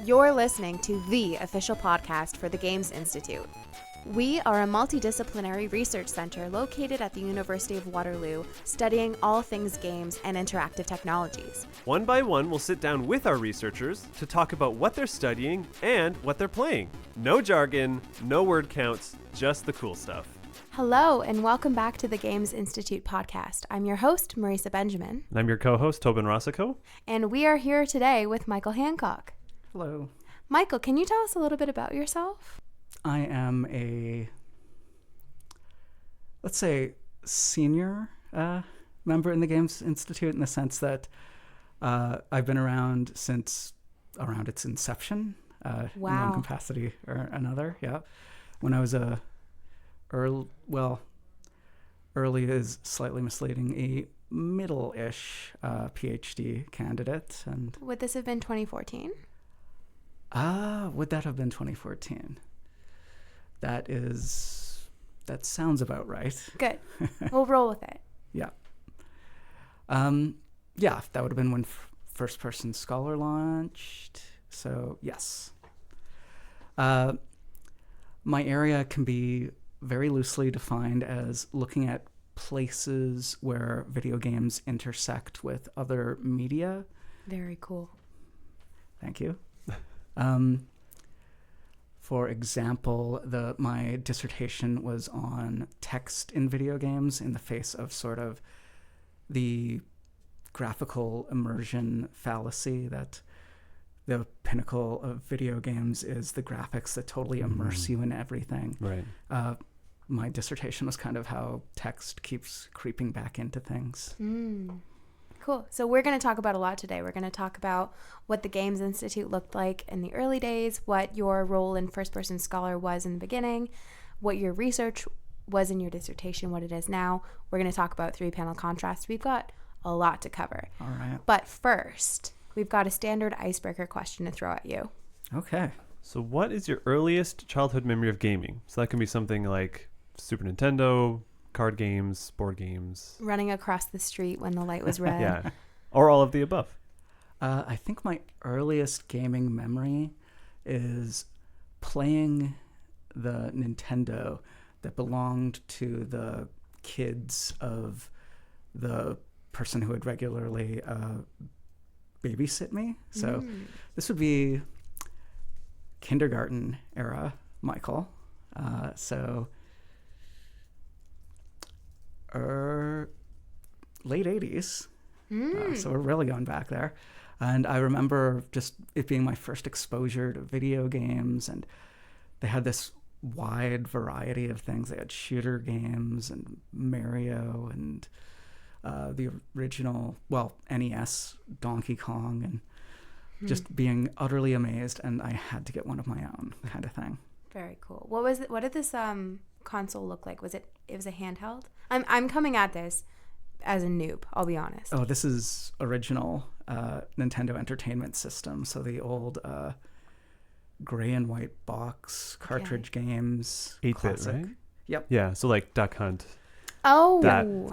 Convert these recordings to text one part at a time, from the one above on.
You're listening to the official podcast for the Games Institute. We are a multidisciplinary research center located at the University of Waterloo, studying all things games and interactive technologies. One by one, we'll sit down with our researchers to talk about what they're studying and what they're playing. No jargon, no word counts, just the cool stuff. Hello, and welcome back to the Games Institute podcast. I'm your host, Marisa Benjamin. And I'm your co-host, Tobin Rossico. And we are here today with Michael Hancock. Hello. Michael, can you tell us a little bit about yourself? I am a, let's say, senior member in the Games Institute in the sense that I've been around since around its inception in one capacity or another. Yeah. When I was early is slightly misleading, a middle-ish PhD candidate. And would this have been 2014? Would that have been 2014? That sounds about right. Good. We'll roll with it. Yeah. Yeah, that would have been when First Person Scholar launched. So, yes. My area can be very loosely defined as looking at places where video games intersect with other media. Very cool. Thank you. For example, my dissertation was on text in video games in the face of sort of the graphical immersion fallacy that the pinnacle of video games is the graphics that totally immerse you in everything. Right. My dissertation was kind of how text keeps creeping back into things. Cool. So we're going to talk about a lot today. We're going to talk about what the Games Institute looked like in the early days, what your role in First Person Scholar was in the beginning, what your research was in your dissertation, what it is now. We're going to talk about three-panel contrast. We've got a lot to cover. All right. But first, we've got a standard icebreaker question to throw at you. Okay. So what is your earliest childhood memory of gaming? So that can be something like Super Nintendo, card games, board games. Running across the street when the light was red. Yeah. Or all of the above. I think my earliest gaming memory is playing the Nintendo that belonged to the kids of the person who would regularly babysit me. So this would be kindergarten era Michael. Late 80s. So we're really going back there. And I remember just it being my first exposure to video games, and they had this wide variety of things. They had shooter games and Mario and the original, NES, Donkey Kong, and just being utterly amazed, and I had to get one of my own kind of thing. Very cool. What was it? What did this console look like? It was a handheld? I'm coming at this as a noob, I'll be honest. Oh, this is original Nintendo Entertainment System. So the old gray and white box cartridge games. 8-bit, right? Yep. Yeah, so like Duck Hunt. Oh.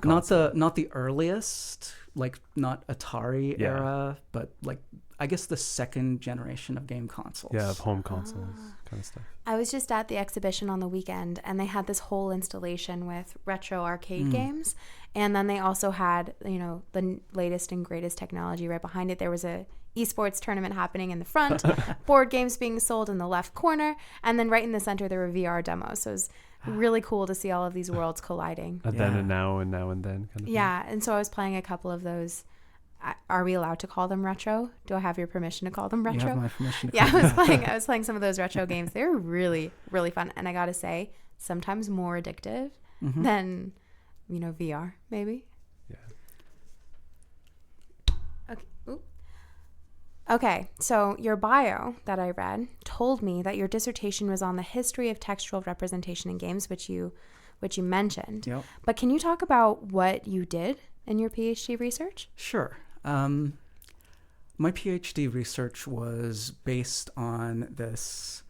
Not the earliest, like not Atari era, but like I guess the second generation of game consoles. Yeah, of home consoles kind of stuff. I was just at the exhibition on the weekend, and they had this whole installation with retro arcade games. And then they also had, the latest and greatest technology right behind it. There was a esports tournament happening in the front, board games being sold in the left corner, and then right in the center there were VR demos. So it was really cool to see all of these worlds colliding. A then and now and now and then kind of thing. Yeah, and so I was playing a couple of those. Are we allowed to call them retro? Do I have your permission to call them retro? You have my permission to call them. I was playing some of those retro games. They were really, really fun. And I got to say, sometimes more addictive than, VR, maybe. Yeah. Okay. Ooh. Okay, so your bio that I read told me that your dissertation was on the history of textual representation in games, which you mentioned. Yep. But can you talk about what you did in your PhD research? Sure. My PhD research was based on this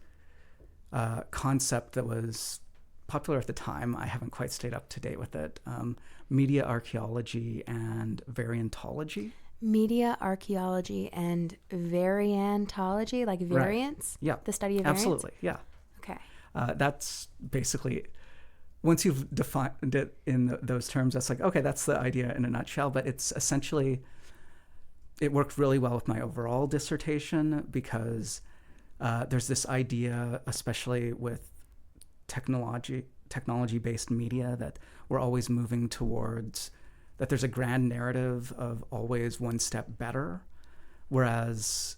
concept that was popular at the time. I haven't quite stayed up to date with it. Media archaeology and variantology. Media archaeology and variantology, like variants? Right. Yeah. The study of variants? Absolutely. Yeah. Okay. That's basically, once you've defined it in those terms, that's like, okay, that's the idea in a nutshell. But it's essentially, it worked really well with my overall dissertation because there's this idea, especially with technology-based media, that we're always moving towards, that there's a grand narrative of always one step better, whereas...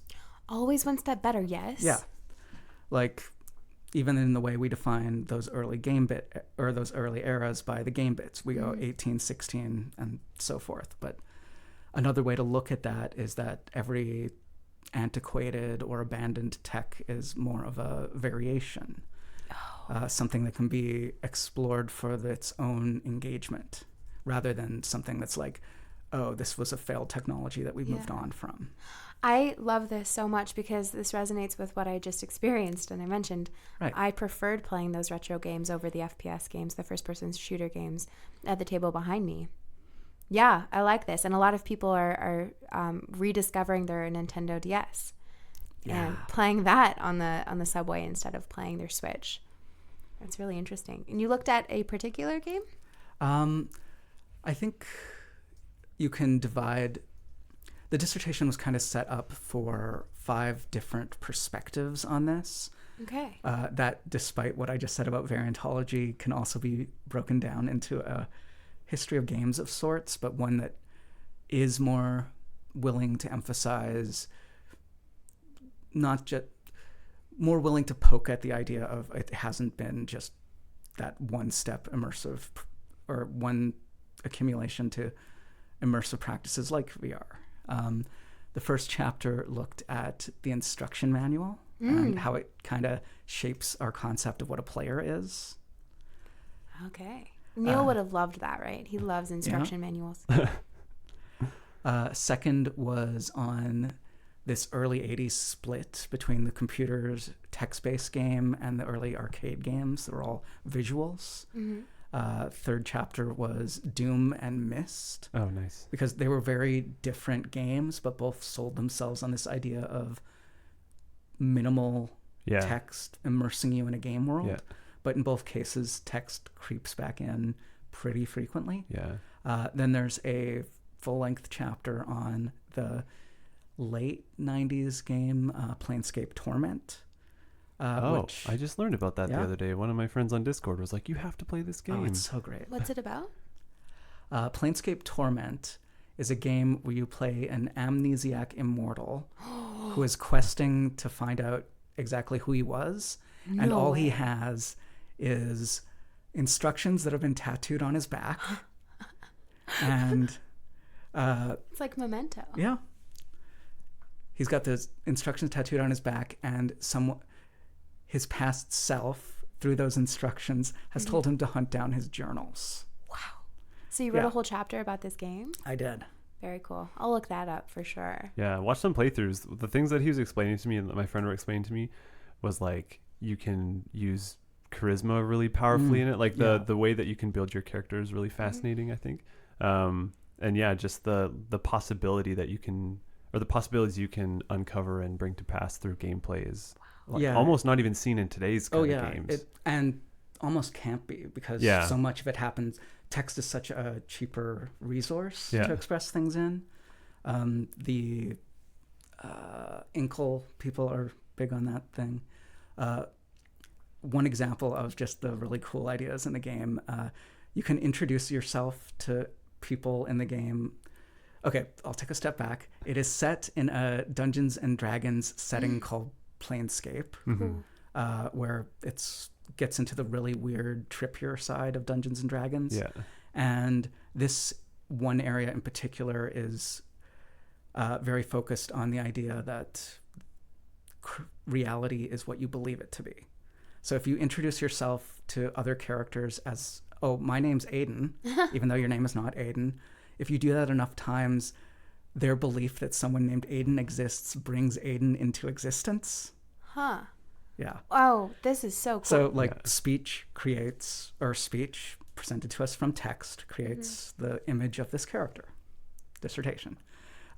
Always one step better, yes. Yeah. Like, even in the way we define those early those early eras by the game bits, we go 18, 16, and so forth. But another way to look at that is that every antiquated or abandoned tech is more of a variation, something that can be explored for its own engagement, rather than something that's like, oh, this was a failed technology that we moved on from. I love this so much because this resonates with what I just experienced. And I mentioned I preferred playing those retro games over the FPS games, the first-person shooter games at the table behind me. Yeah, I like this. And a lot of people are rediscovering their Nintendo DS and playing that on the subway instead of playing their Switch. That's really interesting. And you looked at a particular game? I think you can divide... The dissertation was kind of set up for 5 different perspectives on this. Okay. That, despite what I just said about variantology, can also be broken down into a history of games of sorts, but one that is more willing to emphasize, not just more willing to poke at the idea of it hasn't been just that one-step immersive or one accumulation to immersive practices like VR. The first chapter looked at the instruction manual and how it kind of shapes our concept of what a player is. Okay. Neil would have loved that, right? He loves instruction manuals. Second was on this early 80s split between the computer's text-based game and the early arcade games. They were all visuals. Third chapter was Doom and Myst. Oh, nice. Because they were very different games, but both sold themselves on this idea of minimal text immersing you in a game world. Yeah. But in both cases, text creeps back in pretty frequently. Yeah. Then there's a full-length chapter on the late 90s game, Planescape Torment. Which, I just learned about that the other day. One of my friends on Discord was like, you have to play this game. Oh, it's so great. What's it about? Planescape Torment is a game where you play an amnesiac immortal who is questing to find out exactly who he was. And all he has is instructions that have been tattooed on his back. And it's like Memento. Yeah. He's got those instructions tattooed on his back, and his past self, through those instructions, has told him to hunt down his journals. Wow. So you wrote a whole chapter about this game? I did. Very cool. I'll look that up for sure. Yeah, watch some playthroughs. The things that he was explaining to me and that my friend were explaining to me was like, you can use charisma really powerfully in it. Like the way that you can build your character is really fascinating, I think. And yeah, just the possibility that you can, or the possibilities you can uncover and bring to pass through gameplay is almost not even seen in today's kind of games. And almost can't be, because so much of it happens. Text is such a cheaper resource to express things in. The Inkle people are big on that thing. One example of just the really cool ideas in the game, you can introduce yourself to people in the game. Okay, I'll take a step back. It is set in a Dungeons and Dragons setting called Planescape, where it gets into the really weird, trippier side of Dungeons and Dragons. Yeah. And this one area in particular is very focused on the idea that reality is what you believe it to be. So if you introduce yourself to other characters as, oh, my name's Aiden, even though your name is not Aiden, if you do that enough times, their belief that someone named Aiden exists brings Aiden into existence. Huh. Yeah. Oh, this is so cool. So speech presented to us from text creates the image of this character. Dissertation.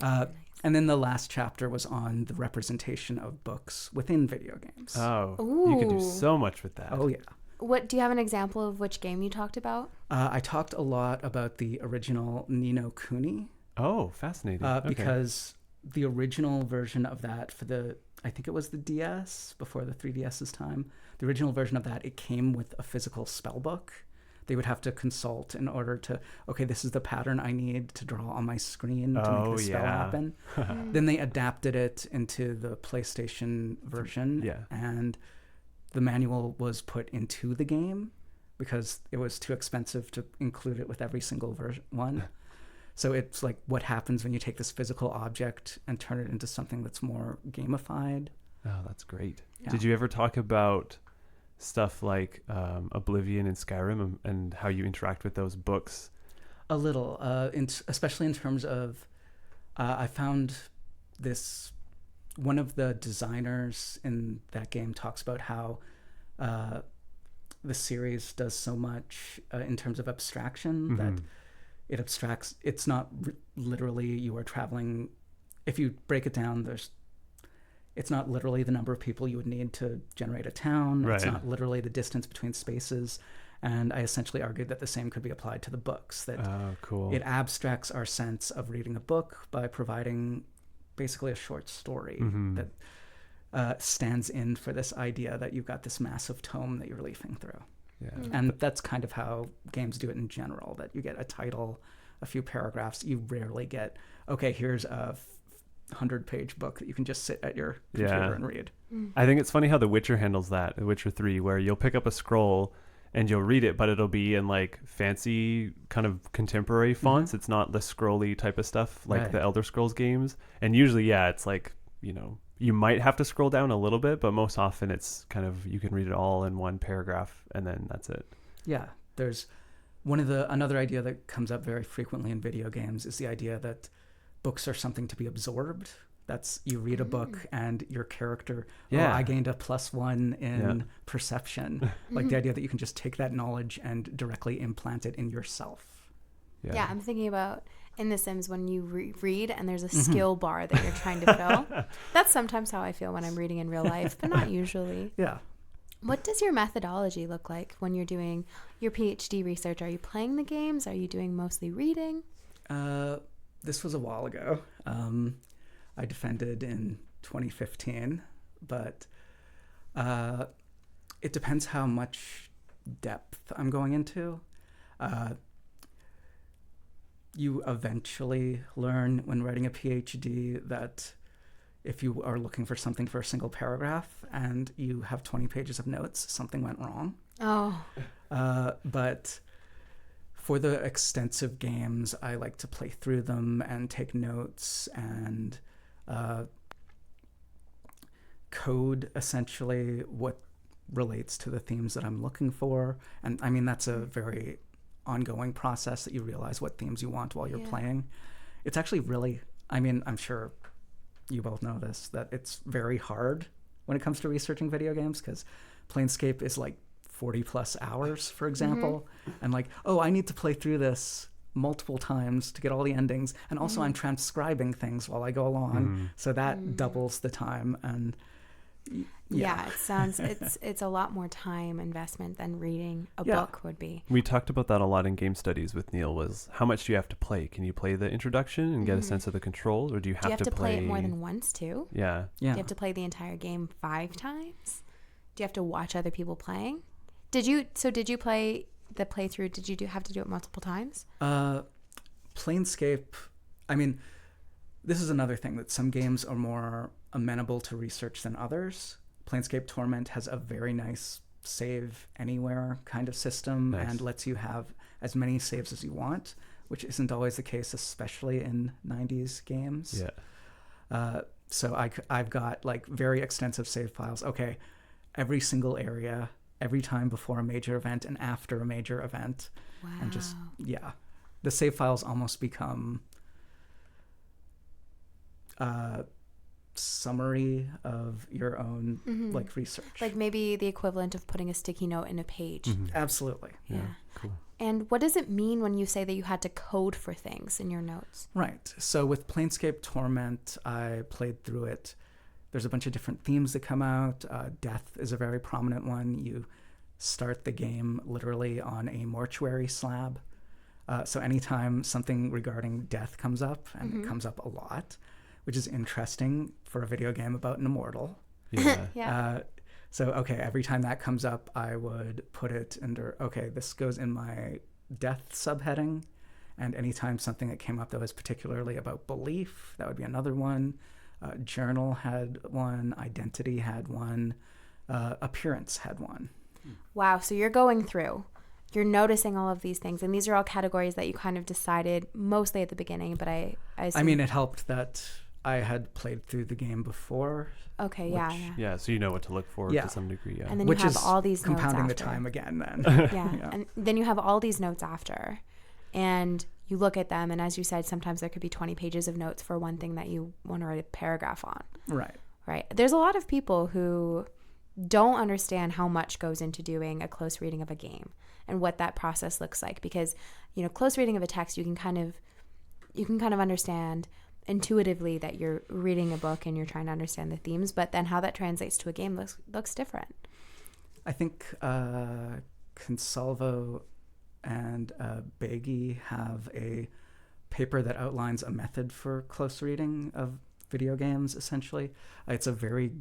And then the last chapter was on the representation of books within video games. Oh, you could do so much with that. Oh, yeah. What do you have an example of which game you talked about? I talked a lot about the original Ni no Kuni. Oh, fascinating. Because the original version of that I think it was the DS, before the 3DS's time, the original version of that, it came with a physical spell book. They would have to consult in order to, okay, this is the pattern I need to draw on my screen to make the spell happen. Then they adapted it into the PlayStation version, and the manual was put into the game because it was too expensive to include it with every single one. So it's like what happens when you take this physical object and turn it into something that's more gamified. Oh, that's great. Yeah. Did you ever talk about stuff like Oblivion and Skyrim and how you interact with those books? A little, especially in terms of, I found one of the designers in that game talks about how the series does so much in terms of abstraction that it abstracts. It's not literally you are traveling. If you break it down, it's not literally the number of people you would need to generate a town. Right. It's not literally the distance between spaces. And I essentially argued that the same could be applied to the books, that it abstracts our sense of reading a book by providing basically a short story that stands in for this idea that you've got this massive tome that you're leafing through. Yeah. And that's kind of how games do it in general, that you get a title, a few paragraphs. You rarely get, okay, here's a 100-page book that you can just sit at your computer and read. I think it's funny how The Witcher handles that, The Witcher 3, where you'll pick up a scroll and you'll read it, but it'll be in like fancy kind of contemporary fonts. It's not the scrolly type of stuff like the Elder Scrolls games. And usually, it's like, you might have to scroll down a little bit, but most often it's kind of, you can read it all in one paragraph and then that's it. Yeah. There's another idea that comes up very frequently in video games is the idea that books are something to be absorbed. That's, you read a book and your character, I gained a +1 in perception. Like the idea that you can just take that knowledge and directly implant it in yourself. Yeah, I'm thinking about in The Sims when you read and there's a skill bar that you're trying to fill. That's sometimes how I feel when I'm reading in real life, but not usually. Yeah. What does your methodology look like when you're doing your PhD research? Are you playing the games? Are you doing mostly reading? This was a while ago. I defended in 2015, but it depends how much depth I'm going into. You eventually learn when writing a PhD that if you are looking for something for a single paragraph and you have 20 pages of notes, something went wrong. Oh. But for the extensive games, I like to play through them and take notes and code essentially what relates to the themes that I'm looking for. And I mean, that's a very ongoing process that you realize what themes you want while you're playing. It's actually really, I mean, I'm sure you both know this, that it's very hard when it comes to researching video games because Planescape is like 40 plus hours, for example. And like, I need to play through this multiple times to get all the endings. And also I'm transcribing things while I go along. So that doubles the time. And it sounds, it's a lot more time investment than reading a book would be. We talked about that a lot in game studies with Neil, was how much do you have to play? Can you play the introduction and get a sense of the controls, or do you have to play it more than once too? Yeah. Do you have to play the entire game 5 times? Do you have to watch other people playing? Did you play the playthrough? Did you have to do it multiple times? Planescape, I mean, this is another thing, that some games are more amenable to research than others. Planescape Torment has a very nice save anywhere kind of system and lets you have as many saves as you want, which isn't always the case, especially in 90s games. So I've got like very extensive save files. Okay, every single area, every time before a major event and after a major event. Wow. And just, the save files almost become summary of your own like research. Like maybe the equivalent of putting a sticky note in a page. Absolutely. Yeah. Cool. And what does it mean when you say that you had to code for things in your notes? Right. So with Planescape Torment, I played through it. There's a bunch of different themes that come out. Death is a very prominent one. You start the game literally on a mortuary slab. So anytime something regarding death comes up, and it comes up a lot, which is interesting for a video game about an immortal. Yeah. Yeah. So, okay, every time that comes up, I would put it under, okay, this goes in my death subheading. And anytime something that came up that was particularly about belief, that would be another one. Journal had one. Identity had one. Appearance had one. Wow. So you're going through, you're noticing all of these things. And these are all categories that you kind of decided mostly at the beginning. But I mean, it helped that I had played through the game before. Okay, Yeah, so you know what to look for to some degree. Yeah. And then Which you have is all these notes after. compounding the time again then. Yeah. And then you have all these notes after. And you look at them, and as you said, sometimes there could be 20 pages of notes for one thing that you want to write a paragraph on. Right. There's a lot of people who don't understand how much goes into doing a close reading of a game and what that process looks like, because, close reading of a text, you can kind of understand intuitively that you're reading a book and you're trying to understand the themes, but then how that translates to a game looks different. I think Consalvo and Beggy have a paper that outlines a method for close reading of video games, essentially. It's a very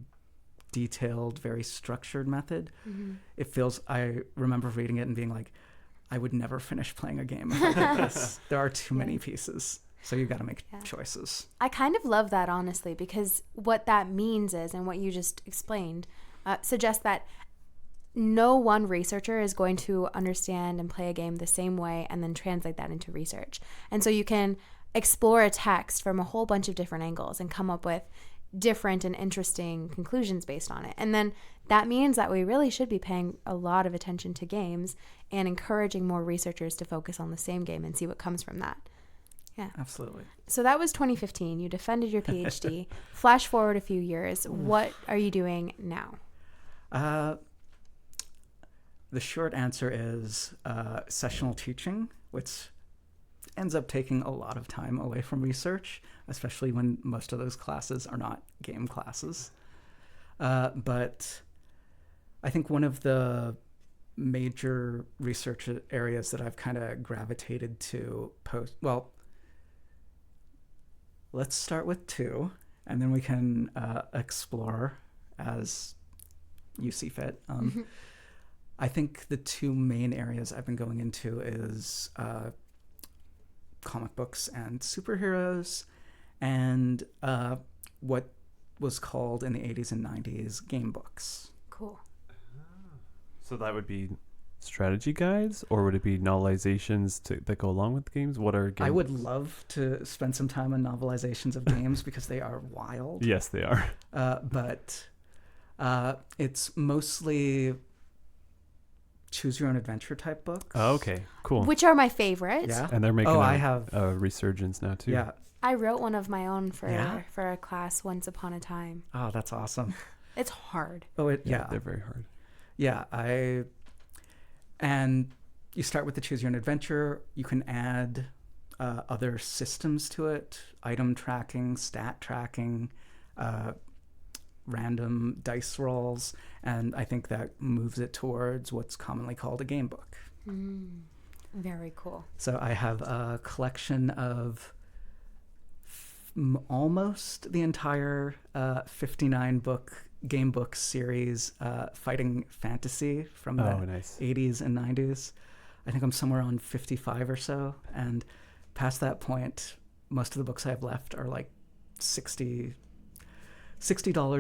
detailed, very structured method. I remember reading it and being like, I would never finish playing a game like this. There are too many pieces. So you've got to make choices. I kind of love that, honestly, because what that means is, and what you just explained, suggests that no one researcher is going to understand and play a game the same way and then translate that into research. And so you can explore a text from a whole bunch of different angles and come up with different and interesting conclusions based on it. And then that means that we really should be paying a lot of attention to games and encouraging more researchers to focus on the same game and see what comes from that. Yeah. Absolutely. So that was 2015. You defended your PhD. Flash forward a few years. What are you doing now? The short answer is sessional teaching, which ends up taking a lot of time away from research, especially when most of those classes are not game classes. But I think one of the major research areas that I've kind of gravitated to let's start with two, and then we can explore as you see fit. I think the two main areas I've been going into is comic books and superheroes, and what was called in the 80s and 90s game books. Cool. So that would be strategy guides, or would it be novelizations that go along with games? What are games? I would love to spend some time on novelizations of games because they are wild. Yes, they are. But it's mostly choose your own adventure type books. Oh, okay, cool. Which are my favorite. Yeah. And they're making I have a resurgence now too. Yeah. I wrote one of my own for a class once upon a time. Oh, that's awesome. It's hard. Oh, They're very hard. Yeah, and you start with the choose your own adventure. You can add other systems to it, item tracking, stat tracking, random dice rolls, and I think that moves it towards what's commonly called a game book. Very cool. So I have a collection of almost the entire 59 book game book series, Fighting Fantasy from the 80s and 90s. I think I'm somewhere on 55 or so, and past that point, most of the books I have left are like $60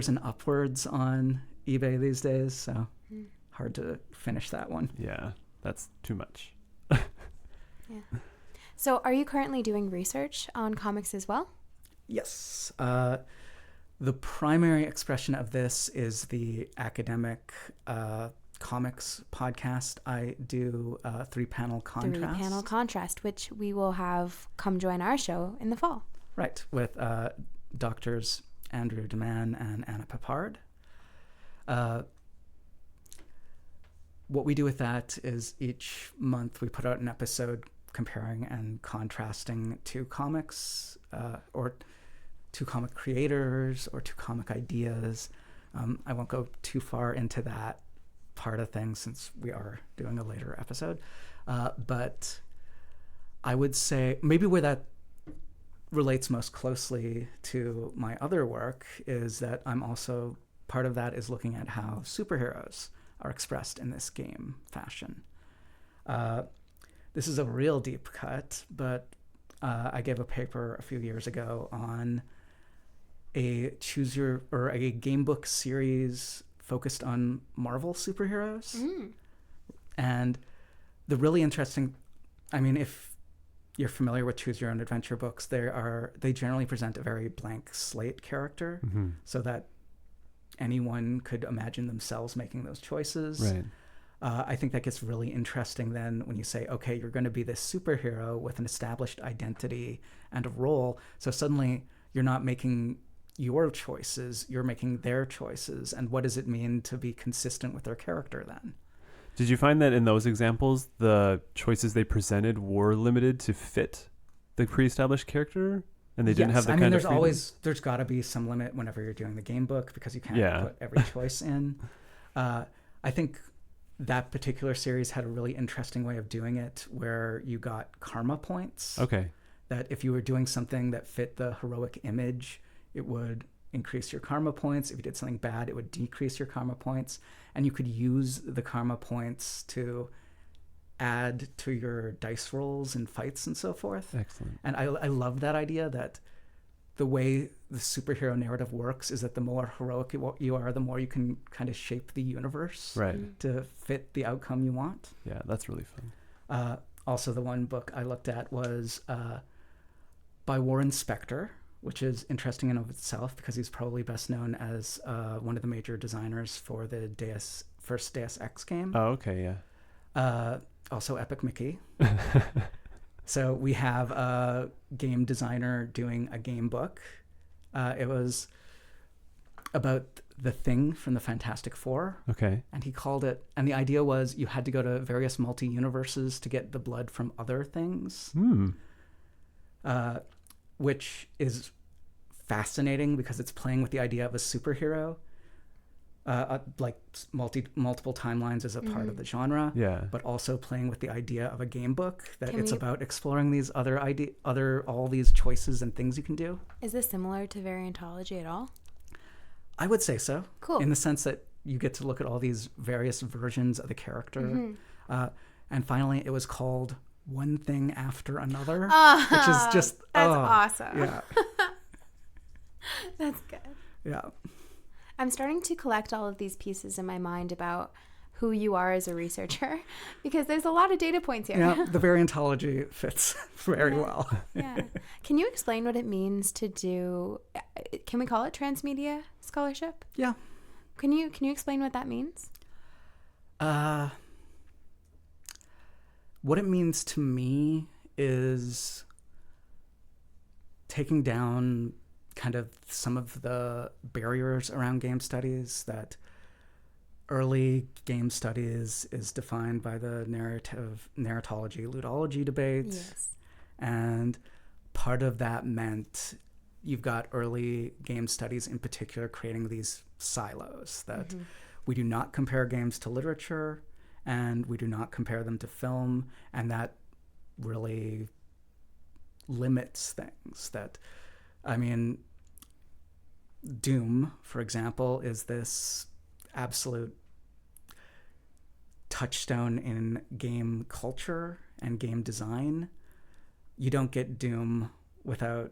and upwards on eBay these days, so hard to finish that one. Yeah, that's too much. Yeah. So are you currently doing research on comics as well? Yes. The primary expression of this is the academic comics podcast. I do 3-panel contrast. 3-panel contrast, which we will have come join our show in the fall. Right, with doctors Andrew DeMann and Anna Papard. What we do with that is each month we put out an episode comparing and contrasting two comics or two comic creators or two comic ideas. I won't go too far into that part of things since we are doing a later episode. But I would say maybe where that relates most closely to my other work is that I'm also, part of that is looking at how superheroes are expressed in this game fashion. This is a real deep cut, but I gave a paper a few years ago on a game book series focused on Marvel superheroes. And the really interesting, I mean, if you're familiar with choose your own adventure books, they generally present a very blank slate character, so that anyone could imagine themselves making those choices. Right. I think that gets really interesting then when you say, okay, you're going to be this superhero with an established identity and a role. So suddenly you're not making your choices, you're making their choices. And what does it mean to be consistent with their character then? Did you find that in those examples, the choices they presented were limited to fit the pre-established character? And they didn't have the kind of freedom? There's got to be some limit whenever you're doing the game book because you can't put every choice in. I think that particular series had a really interesting way of doing it where you got karma points. Okay. That if you were doing something that fit the heroic image, it would increase your karma points. If you did something bad, it would decrease your karma points. And you could use the karma points to add to your dice rolls and fights and so forth. Excellent. And I love that idea that the way the superhero narrative works is that the more heroic you are, the more you can kind of shape the universe to fit the outcome you want. Yeah, that's really fun. Also, the one book I looked at was by Warren Spector, which is interesting in of itself because he's probably best known as one of the major designers for the first Deus Ex game. Oh, okay, yeah. Also Epic Mickey. So we have a game designer doing a game book. It was about the Thing from the Fantastic Four. Okay. And he called it, and the idea was you had to go to various multi-universes to get the blood from other things. Which is fascinating because it's playing with the idea of a superhero. Like multiple timelines as a part of the genre, but also playing with the idea of a game book that about exploring these all these choices and things you can do. Is this similar to Variantology at all? I would say so. Cool. In the sense that you get to look at all these various versions of the character. And finally, it was called One Thing After Another, which is just awesome. Yeah. That's good. Yeah. I'm starting to collect all of these pieces in my mind about who you are as a researcher because there's a lot of data points here. Yeah, the Variantology fits very well. Yeah. Can you explain what it means to do, can we call it transmedia scholarship? Yeah. Can you explain what that means? What it means to me is taking down kind of some of the barriers around game studies. That early game studies is defined by the narratology, ludology debates. Yes. And part of that meant you've got early game studies in particular creating these silos that we do not compare games to literature and we do not compare them to film, and that really limits things. That, I mean, Doom, for example, is this absolute touchstone in game culture and game design. You don't get Doom without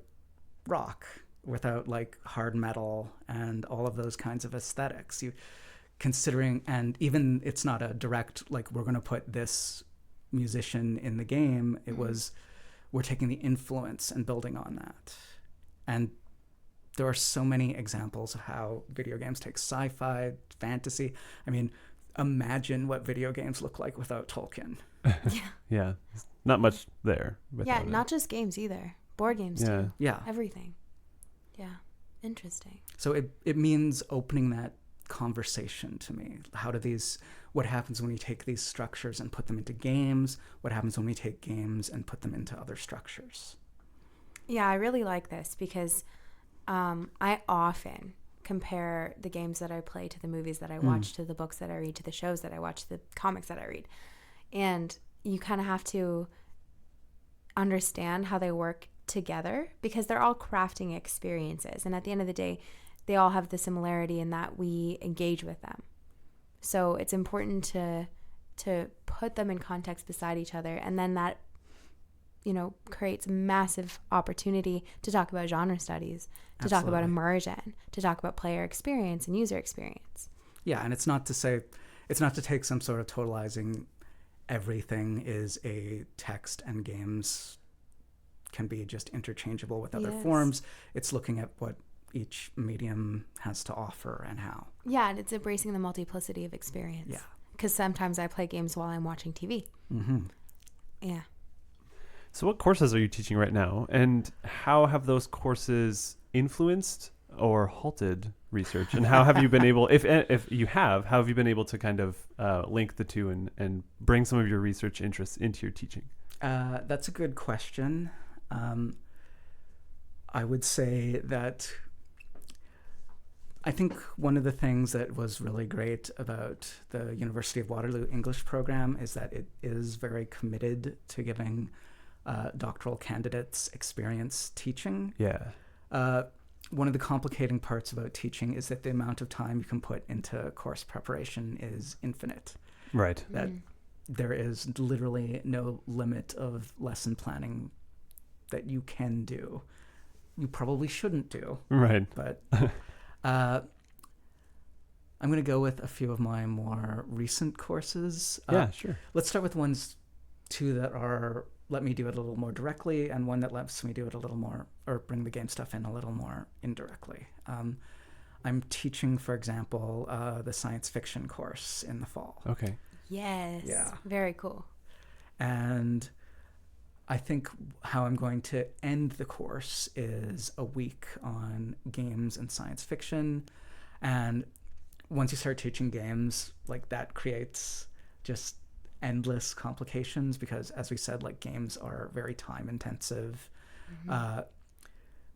rock, without like hard metal and all of those kinds of aesthetics. And even it's not a direct, like, we're going to put this musician in the game. It was, we're taking the influence and building on that. And there are so many examples of how video games take sci-fi, fantasy. I mean, imagine what video games look like without Tolkien. Yeah. Not much there. Yeah, not just games either. Board games too. Yeah. Everything. Yeah. Interesting. So it means opening that conversation to me. What happens when you take these structures and put them into games? What happens when we take games and put them into other structures? Yeah, I really like this because I often compare the games that I play to the movies that I watch, to the books that I read, to the shows that I watch, the comics that I read. And you kind of have to understand how they work together because they're all crafting experiences. And at the end of the day, they all have the similarity in that we engage with them. So it's important to put them in context beside each other. And then that, creates massive opportunity to talk about genre studies, to talk about immersion, to talk about player experience and user experience. Yeah, and it's not to take some sort of totalizing everything is a text and games can be just interchangeable with other forms. It's looking at what each medium has to offer and how. Yeah, and it's embracing the multiplicity of experience. Yeah. Because sometimes I play games while I'm watching TV. Mm-hmm. Yeah. So what courses are you teaching right now? And how have those courses influenced or halted research? And how have you been able, if you have, how have you been able to kind of link the two and bring some of your research interests into your teaching? That's a good question. I would say that I think one of the things that was really great about the University of Waterloo English program is that it is very committed to giving doctoral candidates experience teaching. Yeah. One of the complicating parts about teaching is that the amount of time you can put into course preparation is infinite. Right. That there is literally no limit of lesson planning that you can do. You probably shouldn't do. Right. But I'm going to go with a few of my more recent courses. Yeah, sure. Let's start with ones two that let me do it a little more directly, and one that lets me do it a little more, or bring the game stuff in a little more indirectly. I'm teaching, for example, the science fiction course in the fall. Okay. Yes. Yeah. Very cool. And I think how I'm going to end the course is a week on games and science fiction. And once you start teaching games, like that creates just endless complications because, as we said, like games are very time intensive. Mm-hmm.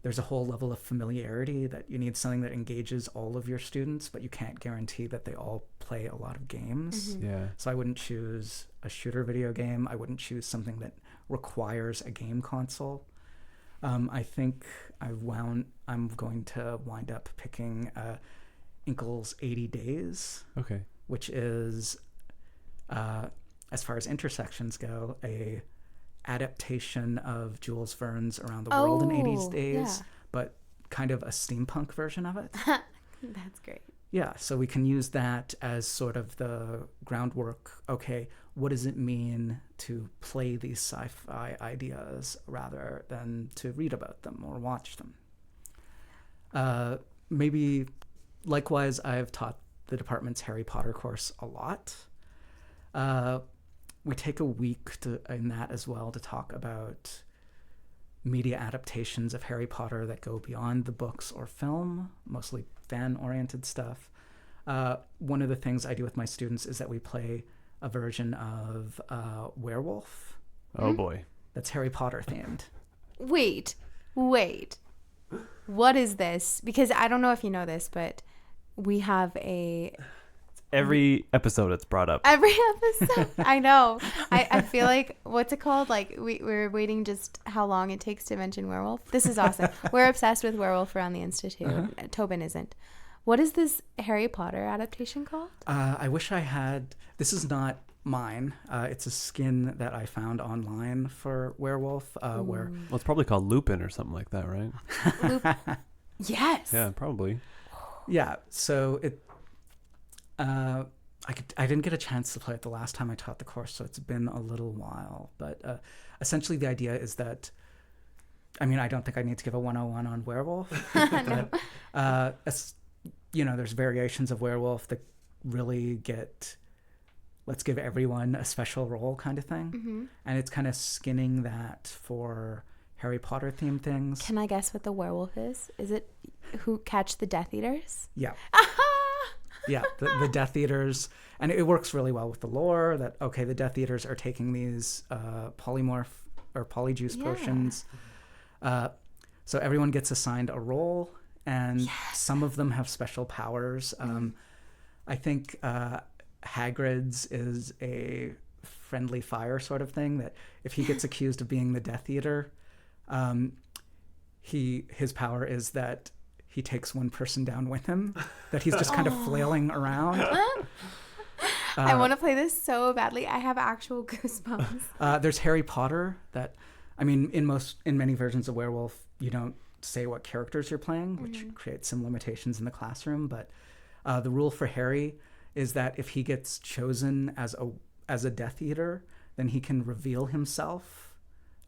There's a whole level of familiarity that you need something that engages all of your students, but you can't guarantee that they all play a lot of games. Mm-hmm. Yeah. So I wouldn't choose a shooter video game. I wouldn't choose something that requires a game console. I think I'm going to wind up picking Inkle's 80 Days. Okay. Which is, as far as intersections go, a adaptation of Jules Verne's Around the World in 80 Days, but kind of a steampunk version of it. That's great. Yeah, so we can use that as sort of the groundwork. Okay, what does it mean to play these sci-fi ideas rather than to read about them or watch them? Maybe, likewise, I've taught the department's Harry Potter course a lot. We take a week in that as well to talk about media adaptations of Harry Potter that go beyond the books or film, mostly fan-oriented stuff. One of the things I do with my students is that we play a version of Werewolf. Oh boy. That's Harry Potter themed. Wait. What is this? Because I don't know if you know this, but we have every episode it's brought up. Every episode. I know. I feel like, what's it called? Like we're waiting just how long it takes to mention werewolf. This is awesome. We're obsessed with werewolf around the Institute. Uh-huh. Tobin isn't. What is this Harry Potter adaptation called? I wish I had. This is not mine. It's a skin that I found online for werewolf. Well, it's probably called Lupin or something like that, right? Yes. Yeah, probably. Yeah. So it. I didn't get a chance to play it the last time I taught the course, so it's been a little while. But essentially, the idea is that, I mean, I don't think I need to give a 101 on werewolf. No. There's variations of werewolf that really get, let's give everyone a special role kind of thing. Mm-hmm. And it's kind of skinning that for Harry Potter themed things. Can I guess what the werewolf is? Is it who catch the Death Eaters? Yeah. Yeah, the Death Eaters, and it works really well with the lore that, okay, the Death Eaters are taking these polymorph or polyjuice potions. So everyone gets assigned a role, and some of them have special powers. I think Hagrid's is a friendly fire sort of thing, that if he gets accused of being the Death Eater, his power is that he takes one person down with him, that he's just kind of flailing around. I want to play this so badly. I have actual goosebumps. There's Harry Potter that, I mean, in many versions of Werewolf, you don't say what characters you're playing, which creates some limitations in the classroom. But the rule for Harry is that if he gets chosen as a Death Eater, then he can reveal himself,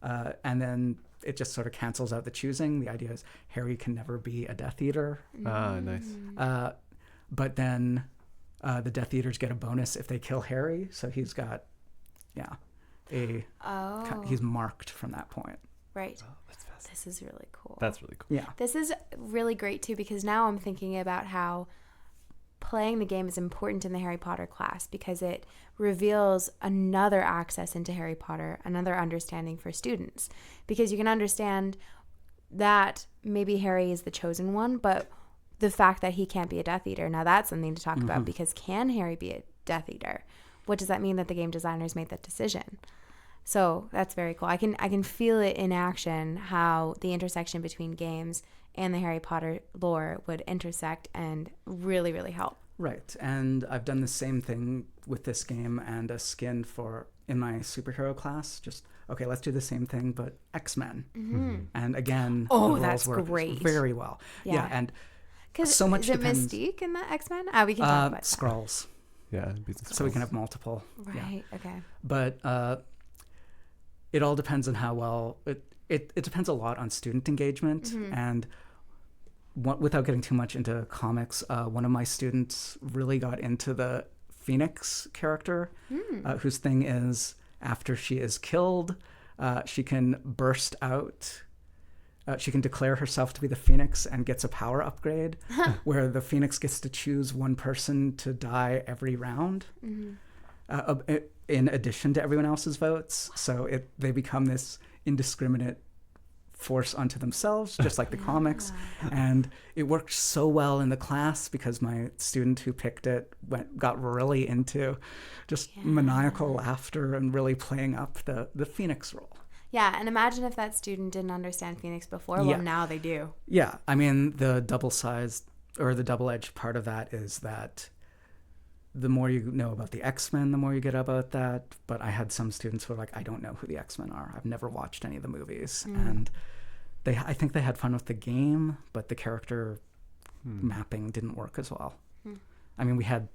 and then it just sort of cancels out the choosing. The idea is Harry can never be a Death Eater. Nice. But then the Death Eaters get a bonus if they kill Harry. So he's got, he's marked from that point. Right. Oh, that's fascinating. This is really cool. That's really cool. Yeah. This is really great too, because now I'm thinking about how playing the game is important in the Harry Potter class, because it reveals another access into Harry Potter, another understanding for students, because you can understand that maybe Harry is the chosen one, but the fact that he can't be a Death Eater, now that's something to talk about, because can Harry be a Death Eater? What does that mean that the game designers made that decision? So that's very cool. I can feel it in action, how the intersection between games and the Harry Potter lore would intersect and really, really help. Right. And I've done the same thing with this game and a skin in my superhero class. Just, okay, let's do the same thing, but X-Men. And again, the roles that's work great. very well. Yeah. And so much is it depends. Mystique in the X-Men? We can talk about Skrulls. Yeah. So we can have multiple. that. Right. Yeah. Okay. But it all depends on how well it depends a lot on student engagement. And without getting too much into comics, one of my students really got into the Phoenix character, whose thing is, after she is killed, she can burst out. She can declare herself to be the Phoenix and gets a power upgrade, where the Phoenix gets to choose one person to die every round. In addition to everyone else's votes. So they become this indiscriminate force unto themselves, just like the comics. And it worked so well in the class because my student who picked it got really into just maniacal laughter and really playing up the Phoenix role. Yeah, and imagine if that student didn't understand Phoenix before. Well, now they do. Yeah, I mean, the double-edged part of that is that the more you know about the X-Men, the more you get about that. But I had some students who were like, I don't know who the X-Men are. I've never watched any of the movies. And I think they had fun with the game, but the character mapping didn't work as well. I mean, we had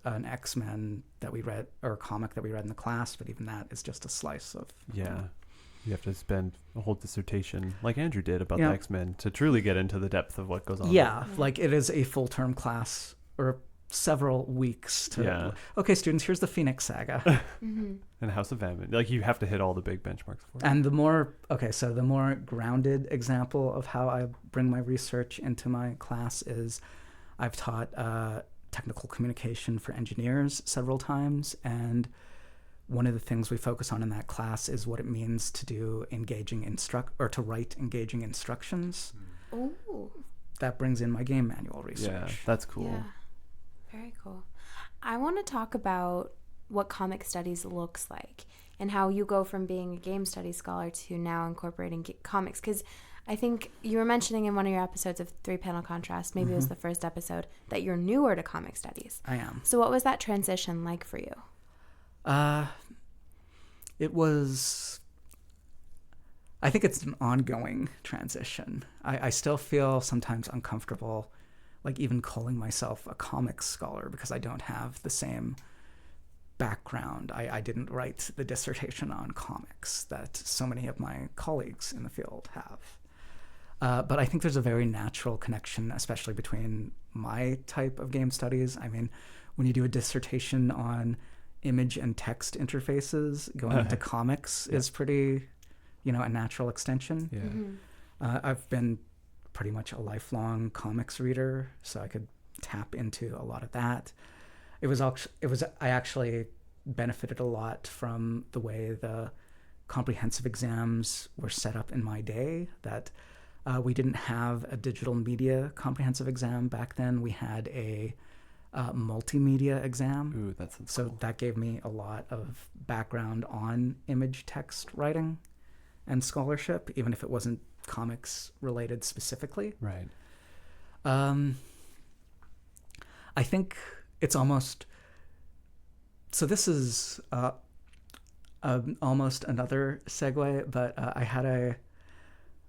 an X-Men that we read, or a comic that we read in the class, but even that is just a slice of... Yeah. You have to spend a whole dissertation, like Andrew did, about the X-Men to truly get into the depth of what goes on. Yeah, like it is a full-term class, or several weeks to okay, students, here's the Phoenix Saga and House of M. Like, you have to hit all the big benchmarks for it. And the more grounded example of how I bring my research into my class is I've taught technical communication for engineers several times, and one of the things we focus on in that class is what it means to do to write engaging instructions. Ooh. That brings in my game manual research. Yeah, that's cool. Yeah. Very cool. I want to talk about what comic studies looks like and how you go from being a game studies scholar to now incorporating comics. Because I think you were mentioning in one of your episodes of 3-Panel Contrast, maybe it was the first episode, that you're newer to comic studies. I am. So what was that transition like for you? It was... I think it's an ongoing transition. I still feel sometimes uncomfortable, like even calling myself a comics scholar, because I don't have the same background. I didn't write the dissertation on comics that so many of my colleagues in the field have. But I think there's a very natural connection, especially between my type of game studies. I mean, when you do a dissertation on image and text interfaces, going into comics is pretty, a natural extension. Yeah. I've been pretty much a lifelong comics reader, so I could tap into a lot of that. I actually benefited a lot from the way the comprehensive exams were set up in my day, that we didn't have a digital media comprehensive exam back then. We had a multimedia exam. Ooh, that's so cool. That gave me a lot of background on image text writing and scholarship, even if it wasn't comics related specifically. Right. I think it's almost, so this is almost another segue, but I had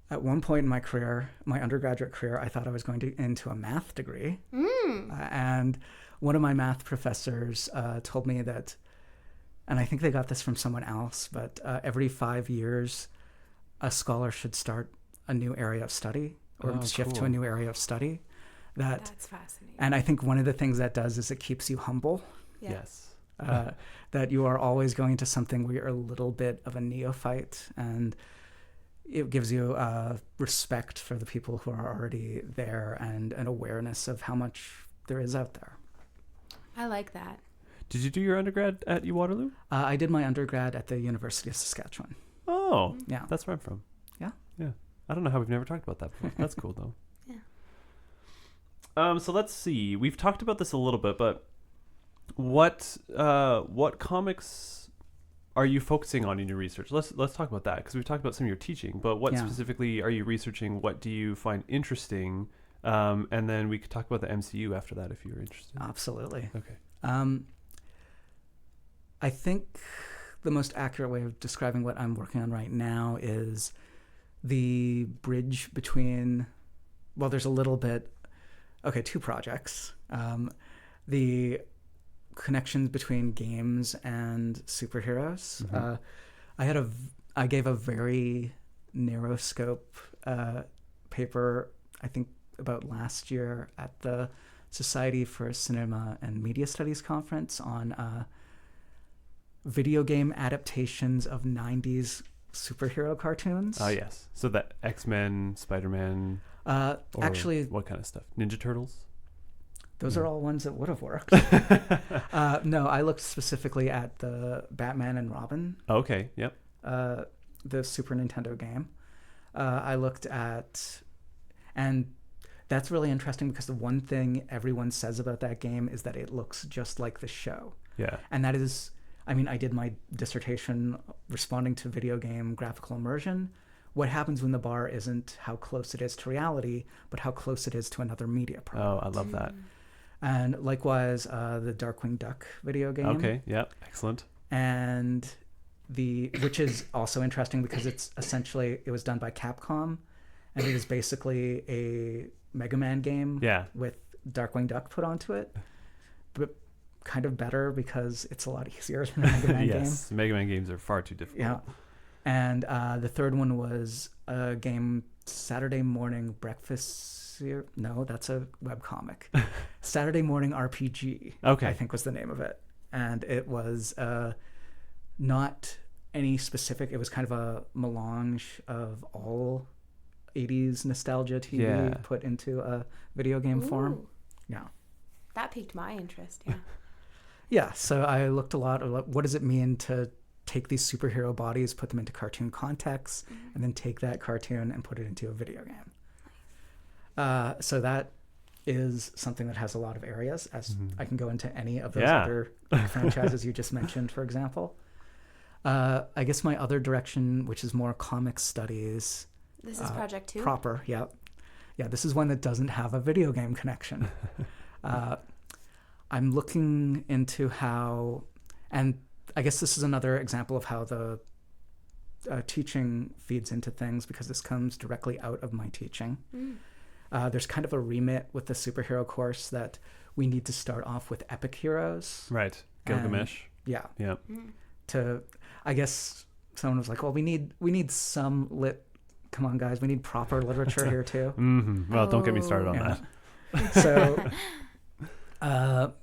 at one point in my career, my undergraduate career, I thought I was going into a math degree. And one of my math professors told me that, and I think they got this from someone else, but every 5 years, a scholar should start a new area of study or shift to a new area of study. That's fascinating. And I think one of the things that does is it keeps you humble. Yeah. Yes. That you are always going to something where you're a little bit of a neophyte, and it gives you respect for the people who are already there and an awareness of how much there is out there. I like that. Did you do your undergrad at UWaterloo? I did my undergrad at the University of Saskatchewan. Oh, Yeah. that's where I'm from. Yeah? Yeah. I don't know how we've never talked about that before. That's cool, though. Yeah. So let's see. We've talked about this a little bit, but what comics are you focusing on in your research? Let's talk about that, because we've talked about some of your teaching, but what specifically are you researching? What do you find interesting? And then we could talk about the MCU after that if you're interested. Absolutely. Okay. I think the most accurate way of describing what I'm working on right now is the bridge between, well, there's a little bit, two projects. The connections between games and superheroes. Mm-hmm. I gave a very narrow scope paper, I think about last year, at the Society for Cinema and Media Studies conference on video game adaptations of 90s superhero cartoons. Oh, yes. So that X-Men, Spider-Man, actually, what kind of stuff? Ninja Turtles? Those are all ones that would have worked. No, I looked specifically at the Batman and Robin. Okay, yep. The Super Nintendo game. I looked at, and that's really interesting because the one thing everyone says about that game is that it looks just like the show. Yeah. And that is, I mean, I did my dissertation responding to video game graphical immersion. What happens when the bar isn't how close it is to reality, but how close it is to another media product. Oh, I love that. And likewise, the Darkwing Duck video game. Okay, yeah, excellent. And which is also interesting because it's essentially, it was done by Capcom, and it is basically a Mega Man game with Darkwing Duck put onto it, but kind of better because it's a lot easier than a Mega Man game. Yes, Mega Man games are far too difficult. Yeah. And the third one was a game, Saturday Morning Breakfast. No, that's a webcomic. Saturday Morning RPG, okay, I think was the name of it. And it was not any specific, it was kind of a melange of all 80s nostalgia TV put into a video game form. Yeah. That piqued my interest, yeah. Yeah, so I looked a lot at what does it mean to take these superhero bodies, put them into cartoon contexts, and then take that cartoon and put it into a video game. So that is something that has a lot of areas, as I can go into any of those other franchises you just mentioned, for example. I guess my other direction, which is more comic studies. This is Project 2? Proper, yeah. Yeah, this is one that doesn't have a video game connection. I'm looking into how, and I guess this is another example of how the teaching feeds into things, because this comes directly out of my teaching. There's kind of a remit with the superhero course that we need to start off with epic heroes. Right. Gilgamesh. Yeah. Yeah. I guess someone was like, well, we need some come on, guys, we need proper literature here too. Well, don't get me started on that. So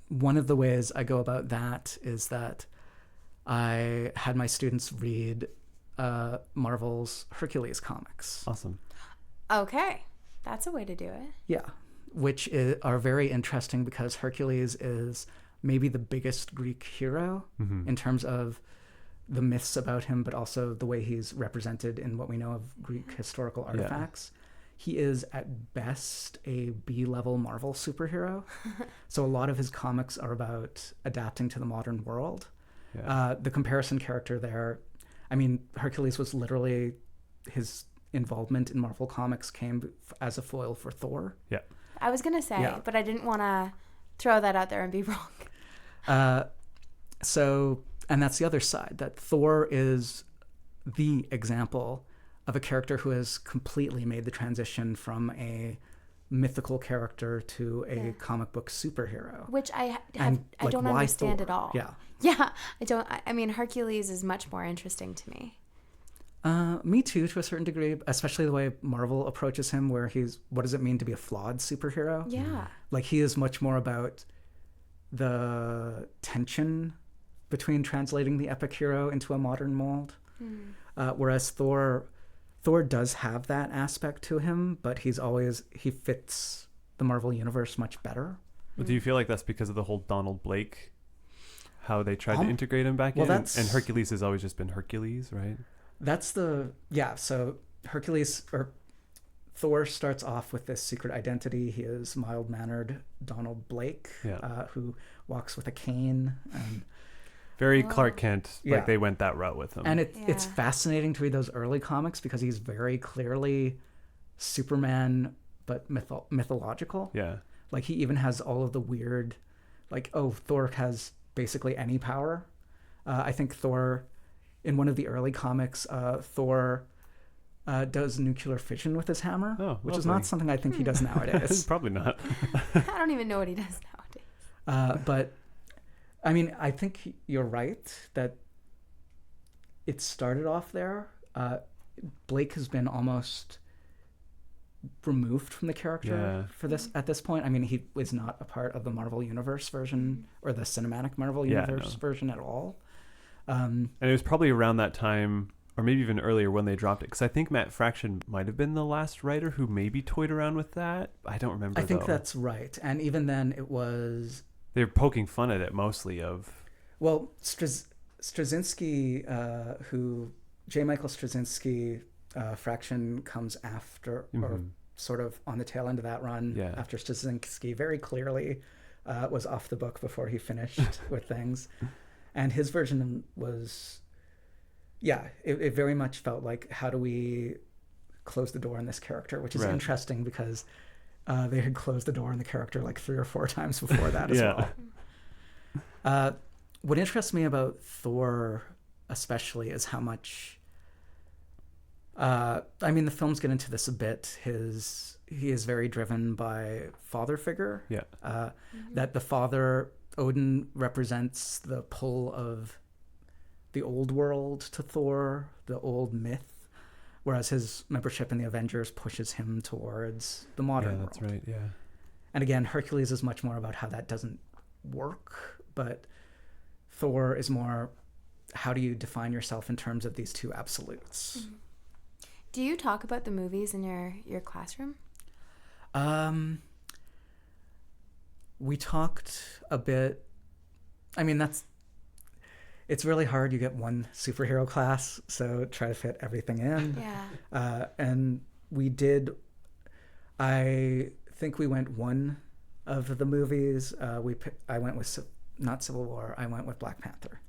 one of the ways I go about that is that I had my students read Marvel's Hercules comics. Awesome. Okay. That's a way to do it. Yeah, which are very interesting because Hercules is maybe the biggest Greek hero in terms of the myths about him, but also the way he's represented in what we know of Greek historical artifacts. Yeah. He is at best a B-level Marvel superhero. So a lot of his comics are about adapting to the modern world. Yeah. The comparison character there, I mean, Hercules was literally, his involvement in Marvel Comics came as a foil for Thor. Yeah. I was going to say, but I didn't want to throw that out there and be wrong. And that's the other side, that Thor is the example of a character who has completely made the transition from a mythical character to a comic book superhero. Which I don't understand Thor? At all. Yeah. Yeah. I mean, Hercules is much more interesting to me. Me too, to a certain degree, especially the way Marvel approaches him, where what does it mean to be a flawed superhero? Yeah. Like, he is much more about the tension between translating the epic hero into a modern mold. Whereas Thor does have that aspect to him, but he fits the Marvel universe much better. But do you feel like that's because of the whole Donald Blake, how they tried to integrate him back in? And Hercules has always just been Hercules, right? So Thor starts off with this secret identity. He is mild-mannered Donald Blake, who walks with a cane. And very Clark Kent, like they went that route with him. And it's fascinating to read those early comics because he's very clearly Superman, but mythological. Yeah. Like, he even has all of the weird, Thor has basically any power. I think Thor, in one of the early comics, Thor does nuclear fission with his hammer, which is not something I think he does nowadays. Probably not. I don't even know what he does nowadays. But I mean, I think you're right that it started off there. Blake has been almost removed from the character at this point. I mean, he was not a part of the Marvel Universe version or the cinematic Marvel Universe version at all. And it was probably around that time, or maybe even earlier, when they dropped it, because I think Matt Fraction might have been the last writer who maybe toyed around with that. I don't remember. I think that's right. And even then, it was. They were poking fun at it mostly Well, Straczynski, J. Michael Straczynski, Fraction comes after, or sort of on the tail end of that run, after Straczynski very clearly was off the book before he finished with things. And his version was, it very much felt like, how do we close the door on this character, which is interesting because they had closed the door on the character 3 or 4 times before that as well. What interests me about Thor especially is how much, the films get into this a bit. He is very driven by father figure. That the father, Odin, represents the pull of the old world to Thor, the old myth. Whereas his membership in the Avengers pushes him towards the modern world. Yeah, that's right, yeah. And again, Hercules is much more about how that doesn't work, but Thor is more, how do you define yourself in terms of these two absolutes? Do you talk about the movies in your classroom? We talked a bit. I mean, it's really hard. You get one superhero class, so try to fit everything in. Yeah. And we did, I think we went one of the movies. I went with, not Civil War, I went with Black Panther.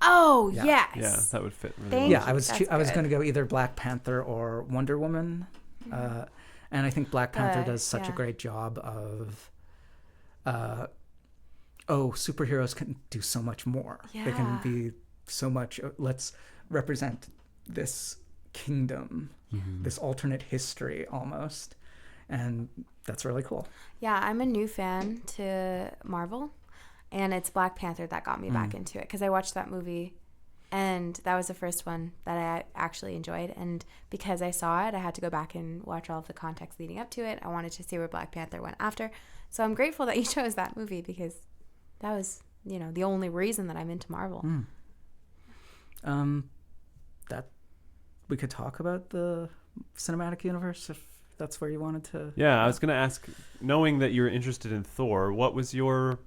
Oh, yes. Yeah, that would fit really well. I was going to go either Black Panther or Wonder Woman. And I think Black Panther does such a great job of, superheroes can do so much more. Yeah. They can be so much, let's represent this kingdom, this alternate history almost. And that's really cool. Yeah, I'm a new fan to Marvel, and it's Black Panther that got me back into it, because I watched that movie, and that was the first one that I actually enjoyed. And because I saw it, I had to go back and watch all of the context leading up to it. I wanted to see where Black Panther went after. So I'm grateful that you chose that movie, because that was, the only reason that I'm into Marvel. That we could talk about the cinematic universe if that's where you wanted to. Yeah, I was going to ask, knowing that you're interested in Thor, what was your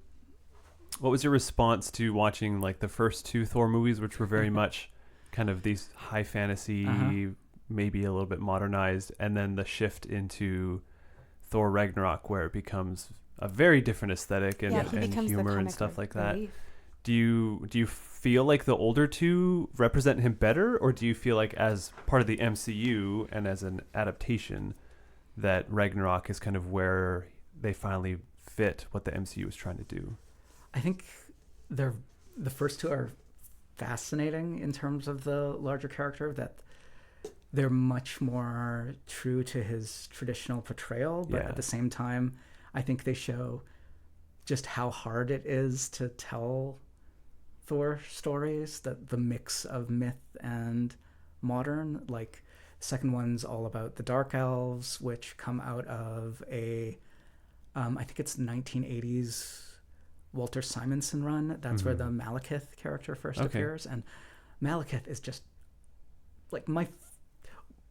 response to watching like the first 2 Thor movies, which were very much kind of these high fantasy, maybe a little bit modernized, and then the shift into Thor Ragnarok, where it becomes a very different aesthetic and humor and stuff like that. Do you feel like the older 2 represent him better, or do you feel like as part of the MCU and as an adaptation that Ragnarok is kind of where they finally fit what the MCU was trying to do? I think the first 2 are fascinating in terms of the larger character, that they're much more true to his traditional portrayal, but at the same time, I think they show just how hard it is to tell Thor stories, that the mix of myth and modern. Like, the second one's all about the Dark Elves, which come out of I think it's 1980s Walter Simonson run. That's where the Malekith character first appears, and Malekith is just like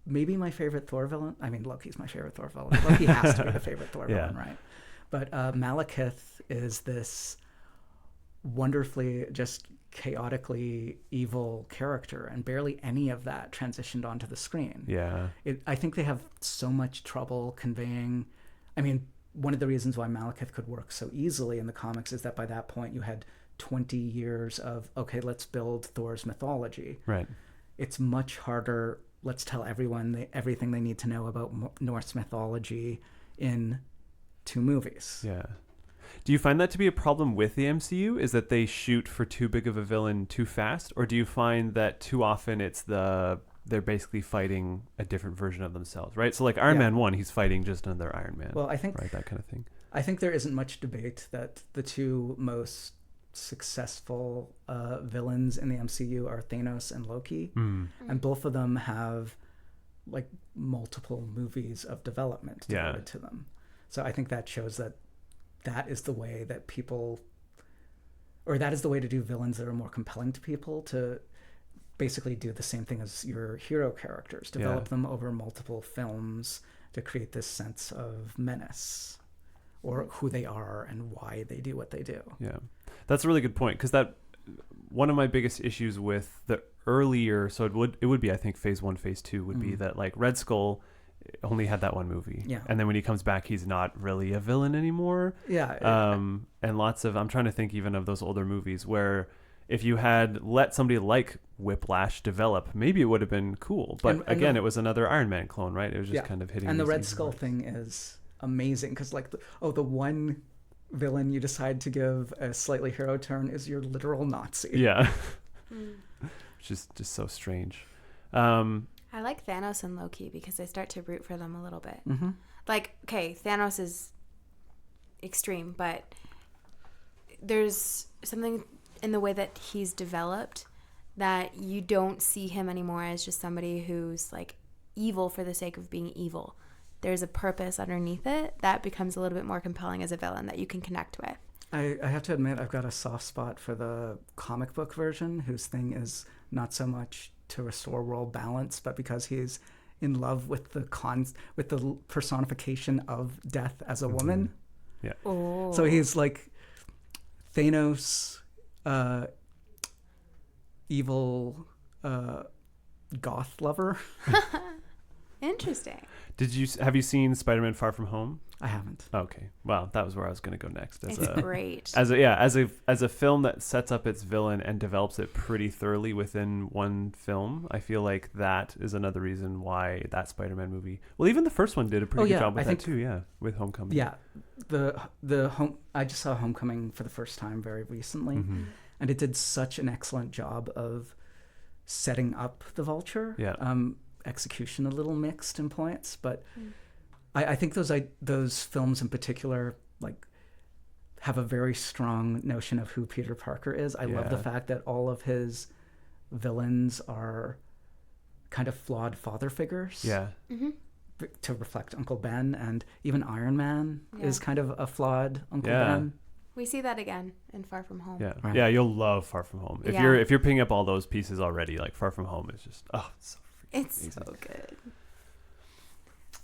maybe my favorite Thor villain. I mean, Loki's my favorite Thor villain. Loki has to be the favorite Thor villain, right? But Malekith is this wonderfully just chaotically evil character, and barely any of that transitioned onto the screen. I think they have so much trouble conveying. I mean, one of the reasons why Malekith could work so easily in the comics is that by that point you had 20 years of, okay, let's build Thor's mythology. Right. It's much harder. Let's tell everyone everything they need to know about Norse mythology in 2 movies. Yeah. Do you find that to be a problem with the MCU? Is that they shoot for too big of a villain too fast? Or do you find that too often they're basically fighting a different version of themselves, right? So like Iron Man 1, he's fighting just another Iron Man. Well, I think... Right, that kind of thing. I think there isn't much debate that the 2 most successful villains in the MCU are Thanos and Loki. And both of them have like multiple movies of development devoted to them. So I think that shows that is the way that people, or that is the way to do villains that are more compelling to people, to basically do the same thing as your hero characters, develop them over multiple films to create this sense of menace, or who they are and why they do what they do. Yeah, that's a really good point, because that one of my biggest issues with the earlier, so it would be, I think, phase 1, phase 2 would be that like Red Skull only had that one movie, and then when he comes back, he's not really a villain anymore. And lots of, I'm trying to think even of those older movies where if you had let somebody like Whiplash develop, maybe it would have been cool. But again, it was another Iron Man clone, right? It was just kind of hitting. And the Red Skull thing is amazing, because like the one villain you decide to give a slightly hero turn is your literal Nazi. Which is just so strange. I like Thanos and Loki because I start to root for them a little bit. Like, okay, Thanos is extreme, but there's something in the way that he's developed that you don't see him anymore as just somebody who's like evil for the sake of being evil. There's a purpose underneath it that becomes a little bit more compelling as a villain that you can connect with. I have to admit, I've got a soft spot for the comic book version, whose thing is not so much to restore world balance, but because he's in love with the personification of death as a woman. So he's like Thanos, evil goth lover. Interesting. Have you seen Spider-Man Far From Home? I haven't. Okay. Well, that was where I was going to go next. It's great. As a film that sets up its villain and develops it pretty thoroughly within one film, I feel like that is another reason why that Spider-Man movie. Well, even the first one did a pretty good job with that too. Yeah, with Homecoming. Yeah, I just saw Homecoming for the first time very recently, and it did such an excellent job of setting up the Vulture. Execution a little mixed in points, but I think those films in particular like have a very strong notion of who Peter Parker is. I love the fact that all of his villains are kind of flawed father figures. To reflect Uncle Ben, and even Iron Man is kind of a flawed Uncle Ben. We see that again in Far From Home. Yeah, you'll love Far From Home. If you're picking up all those pieces already, like Far From Home is just it's so It's so good.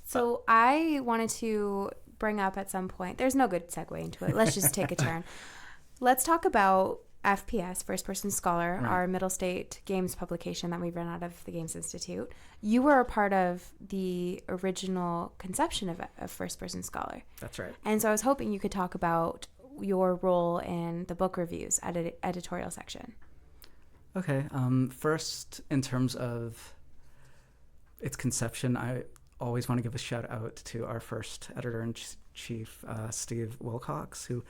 So I wanted to bring up at some point, there's no good segue into it. Let's just take a turn. Let's talk about FPS, First Person Scholar, Right. our middle state games publication that we run out of the Games Institute. You were a part of the original conception of First Person Scholar. That's right. And so I was hoping you could talk about your role in the book reviews editorial section. Okay. First, in terms of its conception, I always want to give a shout out to our first editor-in-chief, Steve Wilcox, who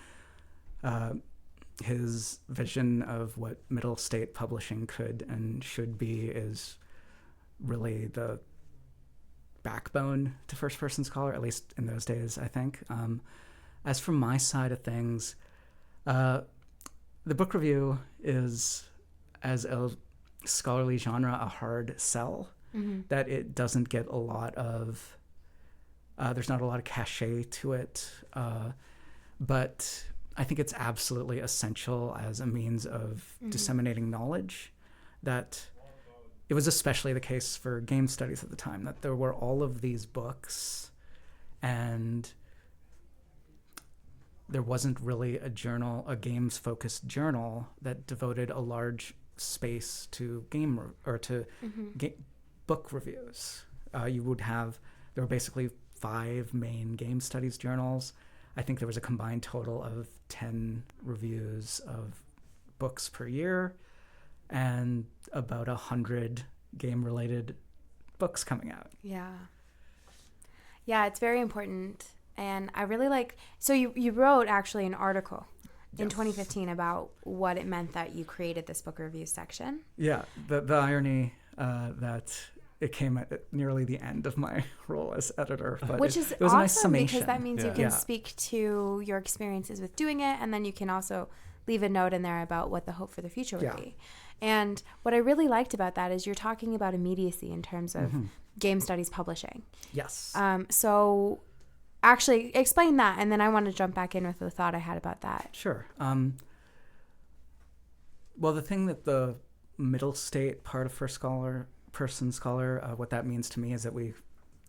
his vision of what middle state publishing could and should be is really the backbone to First Person Scholar, at least in those days, I think. As from my side of things, the book review is, as a scholarly genre, a hard sell, that it doesn't get a lot of, there's not a lot of cachet to it, but I think it's absolutely essential as a means of disseminating knowledge. That it was especially the case for game studies at the time, that there were all of these books and there wasn't really a games-focused journal that devoted a large space to book reviews. There were basically 5 main game studies journals. I think there was a combined total of 10 reviews of books per year and about 100 game-related books coming out. Yeah, it's very important. And I really like, so you wrote actually an article in 2015 about what it meant that you created this book review section. Yeah, the irony that it came at nearly the end of my role as editor. But Which is it was awesome, a nice summation. because that means you can speak to your experiences with doing it, and then you can also leave a note in there about what the hope for the future would be. And what I really liked about that is you're talking about immediacy in terms of game studies publishing. Yes. So actually explain that, and then I want to jump back in with the thought I had about that. Sure. Well, the thing that the middle state part of First Person Scholar, what that means to me is that we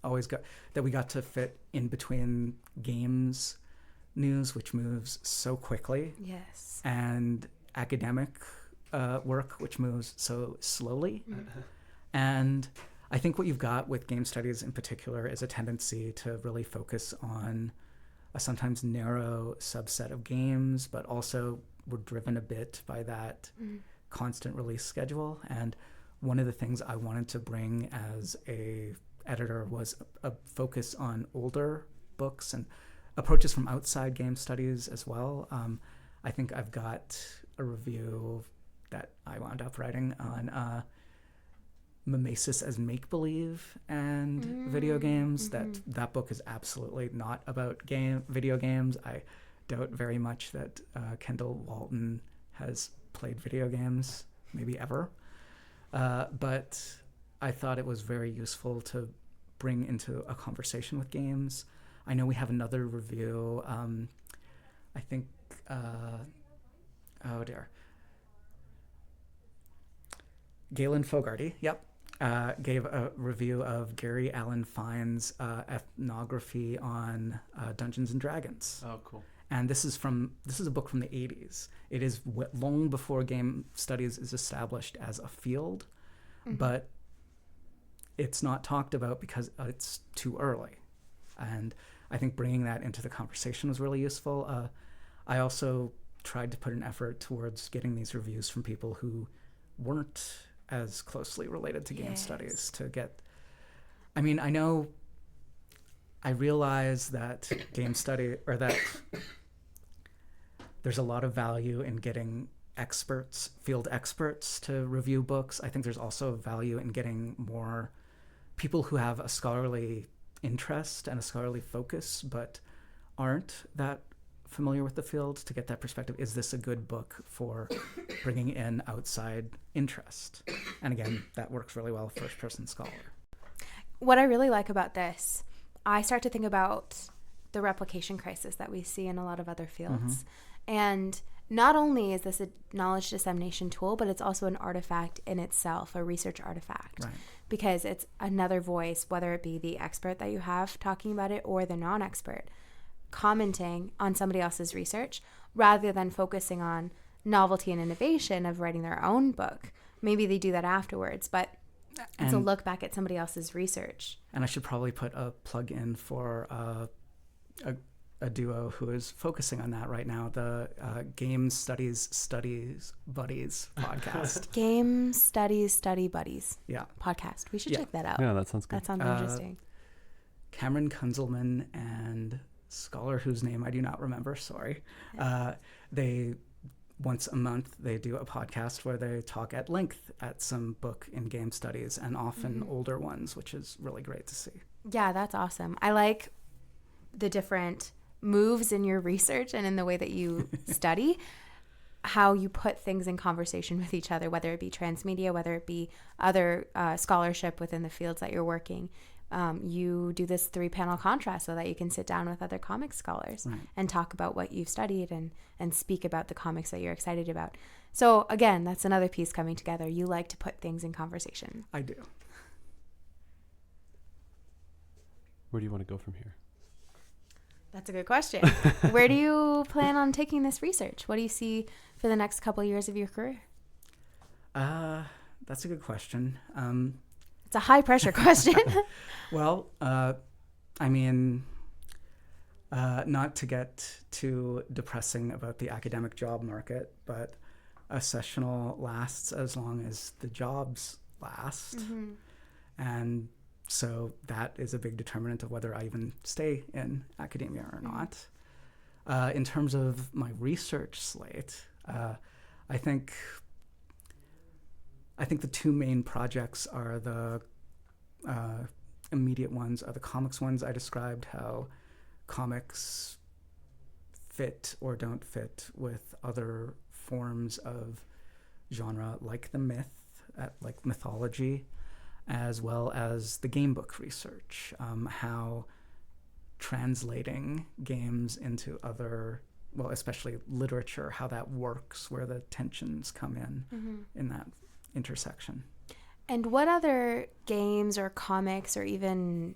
got to fit in between games news, which moves so quickly, Yes. and academic work, which moves so slowly. And I think what you've got with game studies in particular is a tendency to really focus on a sometimes narrow subset of games, but also we're driven a bit by that constant release schedule. And one of the things I wanted to bring as a editor was a focus on older books and approaches from outside game studies as well. I think I've got a review that I wound up writing on Mimesis as make-believe and video games. That book is absolutely not about video games. I doubt very much that Kendall Walton has played video games, maybe ever. But I thought it was very useful to bring into a conversation with games. I know we have another review. I think, Galen Fogarty, gave a review of Gary Allen Fine's ethnography on Dungeons and Dragons. Oh, cool. And this is a book from the 80s. It is long before game studies is established as a field, but it's not talked about because it's too early. And I think bringing that into the conversation was really useful. I also tried to put an effort towards getting these reviews from people who weren't as closely related to game studies to get. I mean, I realize that that there's a lot of value in getting field experts to review books. I think there's also value in getting more people who have a scholarly interest and a scholarly focus, but aren't that familiar with the field, to get that perspective. Is this a good book for bringing in outside interest? And again, that works really well with First Person Scholar. What I really like about this, I start to think about the replication crisis that we see in a lot of other fields. And not only is this a knowledge dissemination tool, but it's also an artifact in itself, a research artifact. Right. Because it's another voice, whether it be the expert that you have talking about it or the non-expert, commenting on somebody else's research rather than focusing on novelty and innovation of writing their own book. Maybe they do that afterwards, but it's a look back at somebody else's research. And I should probably put a plug in for a duo who is focusing on that right now, the Game Studies Buddies podcast. Game Studies Study Buddies podcast. We should Yeah. check that out. Yeah, that sounds good. That sounds interesting. Cameron Kunzelman and scholar whose name I do not remember, sorry. They once a month they do a podcast where they talk at length at some book in game studies, and often older ones, which is really great to see. Yeah, that's awesome. I like the different moves in your research and in the way that you study, how you put things in conversation with each other, whether it be transmedia, whether it be other scholarship within the fields that you're working. You do this 3-panel contrast so that you can sit down with other comics scholars and talk about what you've studied and speak about the comics that you're excited about. So again, that's another piece coming together. You like to put things in conversation. I do. Where do you want to go from here? That's a good question. Where do you plan on taking this research? What do you see for the next couple of years of your career? That's a good question. It's a high pressure question. Well, I mean, not to get too depressing about the academic job market, but a sessional lasts as long as the jobs last. And so that is a big determinant of whether I even stay in academia or not. In terms of my research slate, I think the two main projects are the immediate ones are the comics ones. I described how comics fit or don't fit with other forms of genre, like the myth, like mythology, as well as the game book research, how translating games into other, well, especially literature, how that works, where the tensions come in that intersection. And what other games or comics or even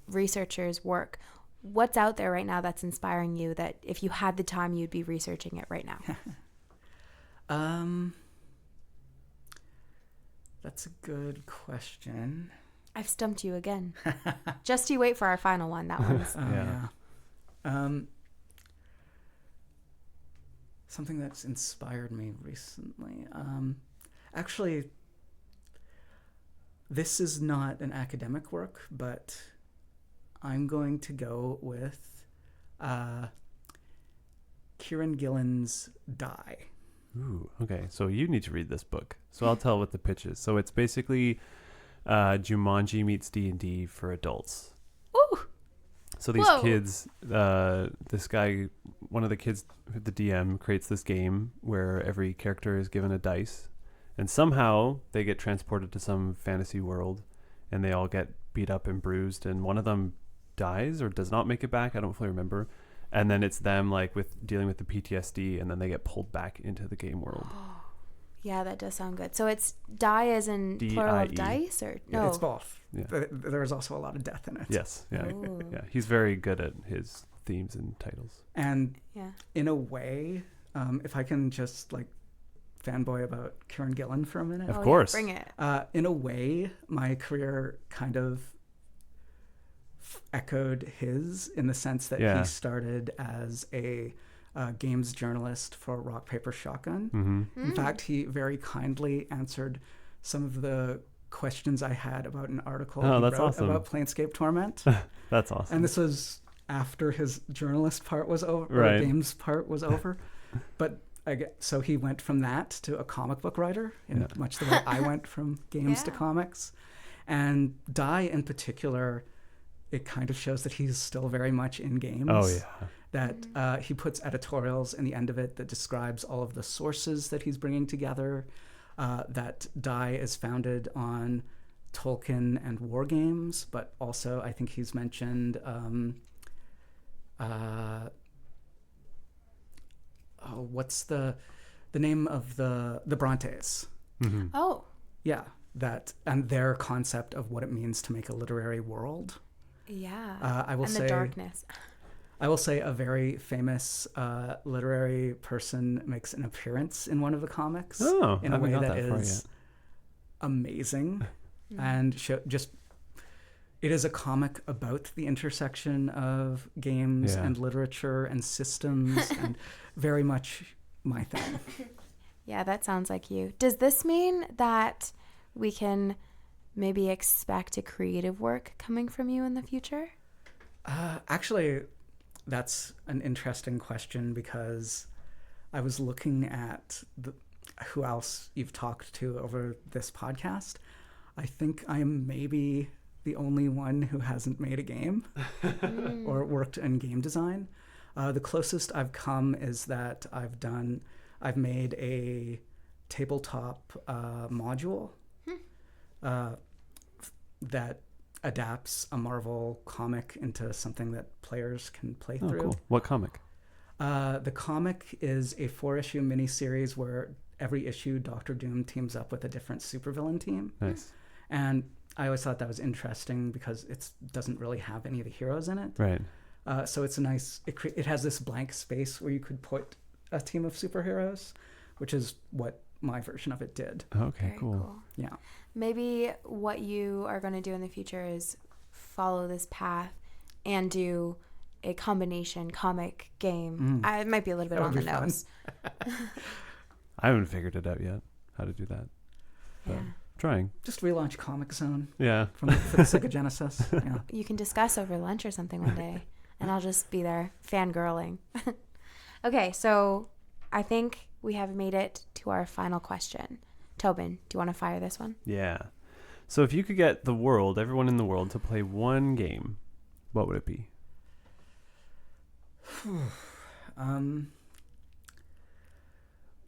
researchers' work, what's out there right now that's inspiring you that if you had the time, you'd be researching it right now? That's a good question. I've stumped you again. Just you wait for our final one. That one's... Something that's inspired me recently. Actually, this is not an academic work, but I'm going to go with Kieran Gillen's Die. Ooh, okay. So you need to read this book. So I'll tell what the pitch is. So it's basically Jumanji meets D&D for adults. Ooh! So these kids, this guy, one of the kids, the DM, creates this game where every character is given a dice. And somehow they get transported to some fantasy world and they all get beat up and bruised. And one of them dies or does not make it back. I don't fully remember. And then it's them like with dealing with the PTSD, and then they get pulled back into the game world. Yeah, that does sound good. So it's die as in plural of dice, or no? Yeah, it's both. Yeah. There's also a lot of death in it. Yes. Yeah. Yeah. He's very good at his themes and titles. And in a way, if I can just like fanboy about Kieran Gillen for a minute. Of course. Yeah, bring it. In a way, my career kind of echoed his in the sense that he started as a games journalist for Rock, Paper, Shotgun. In fact, he very kindly answered some of the questions I had about an article he wrote about Planescape Torment. That's awesome. And this was after his journalist part was over, or the games part was over. But so he went from that to a comic book writer, in much the way I went from games to comics. And Die in particular, it kind of shows that he's still very much in games. Oh, yeah. That he puts editorials in the end of it that describes all of the sources that he's bringing together. That Die is founded on Tolkien and war games, but also I think he's mentioned what's the name of the Brontes? Mm-hmm. Oh. Yeah, that and their concept of what it means to make a literary world. Yeah. I will and say the darkness. I will say a very famous literary person makes an appearance in one of the comics Oh, in I a way haven't got that that far is yet. amazing and it is a comic about the intersection of games Yeah. and literature and systems and very much my thing. Yeah, that sounds like you. Does this mean that we can maybe expect a creative work coming from you in the future? Actually, that's an interesting question because I was looking at who else you've talked to over this podcast. I think I am maybe the only one who hasn't made a game or worked in game design. The closest I've come is that I've made a tabletop module that adapts a Marvel comic into something that players can play through. Cool. What comic? The comic is a 4-issue miniseries where every issue Doctor Doom teams up with a different supervillain team. Nice. And I always thought that was interesting because it doesn't really have any of the heroes in it. Right. So it's a nice, it has this blank space where you could put a team of superheroes, which is what my version of it did. Okay, Very cool. Yeah. Maybe what you are going to do in the future is follow this path and do a combination comic game. It might be a little bit That on would the be fun. nose. I haven't figured it out yet, how to do that. But Yeah. trying. Just relaunch Comic Zone Yeah. for the Sega Genesis. Yeah. You can discuss over lunch or something one day, and I'll just be there fangirling. Okay, so I think we have made it to our final question. Tobin, do you want to fire this one? Yeah. So if you could get everyone in the world, to play one game, what would it be?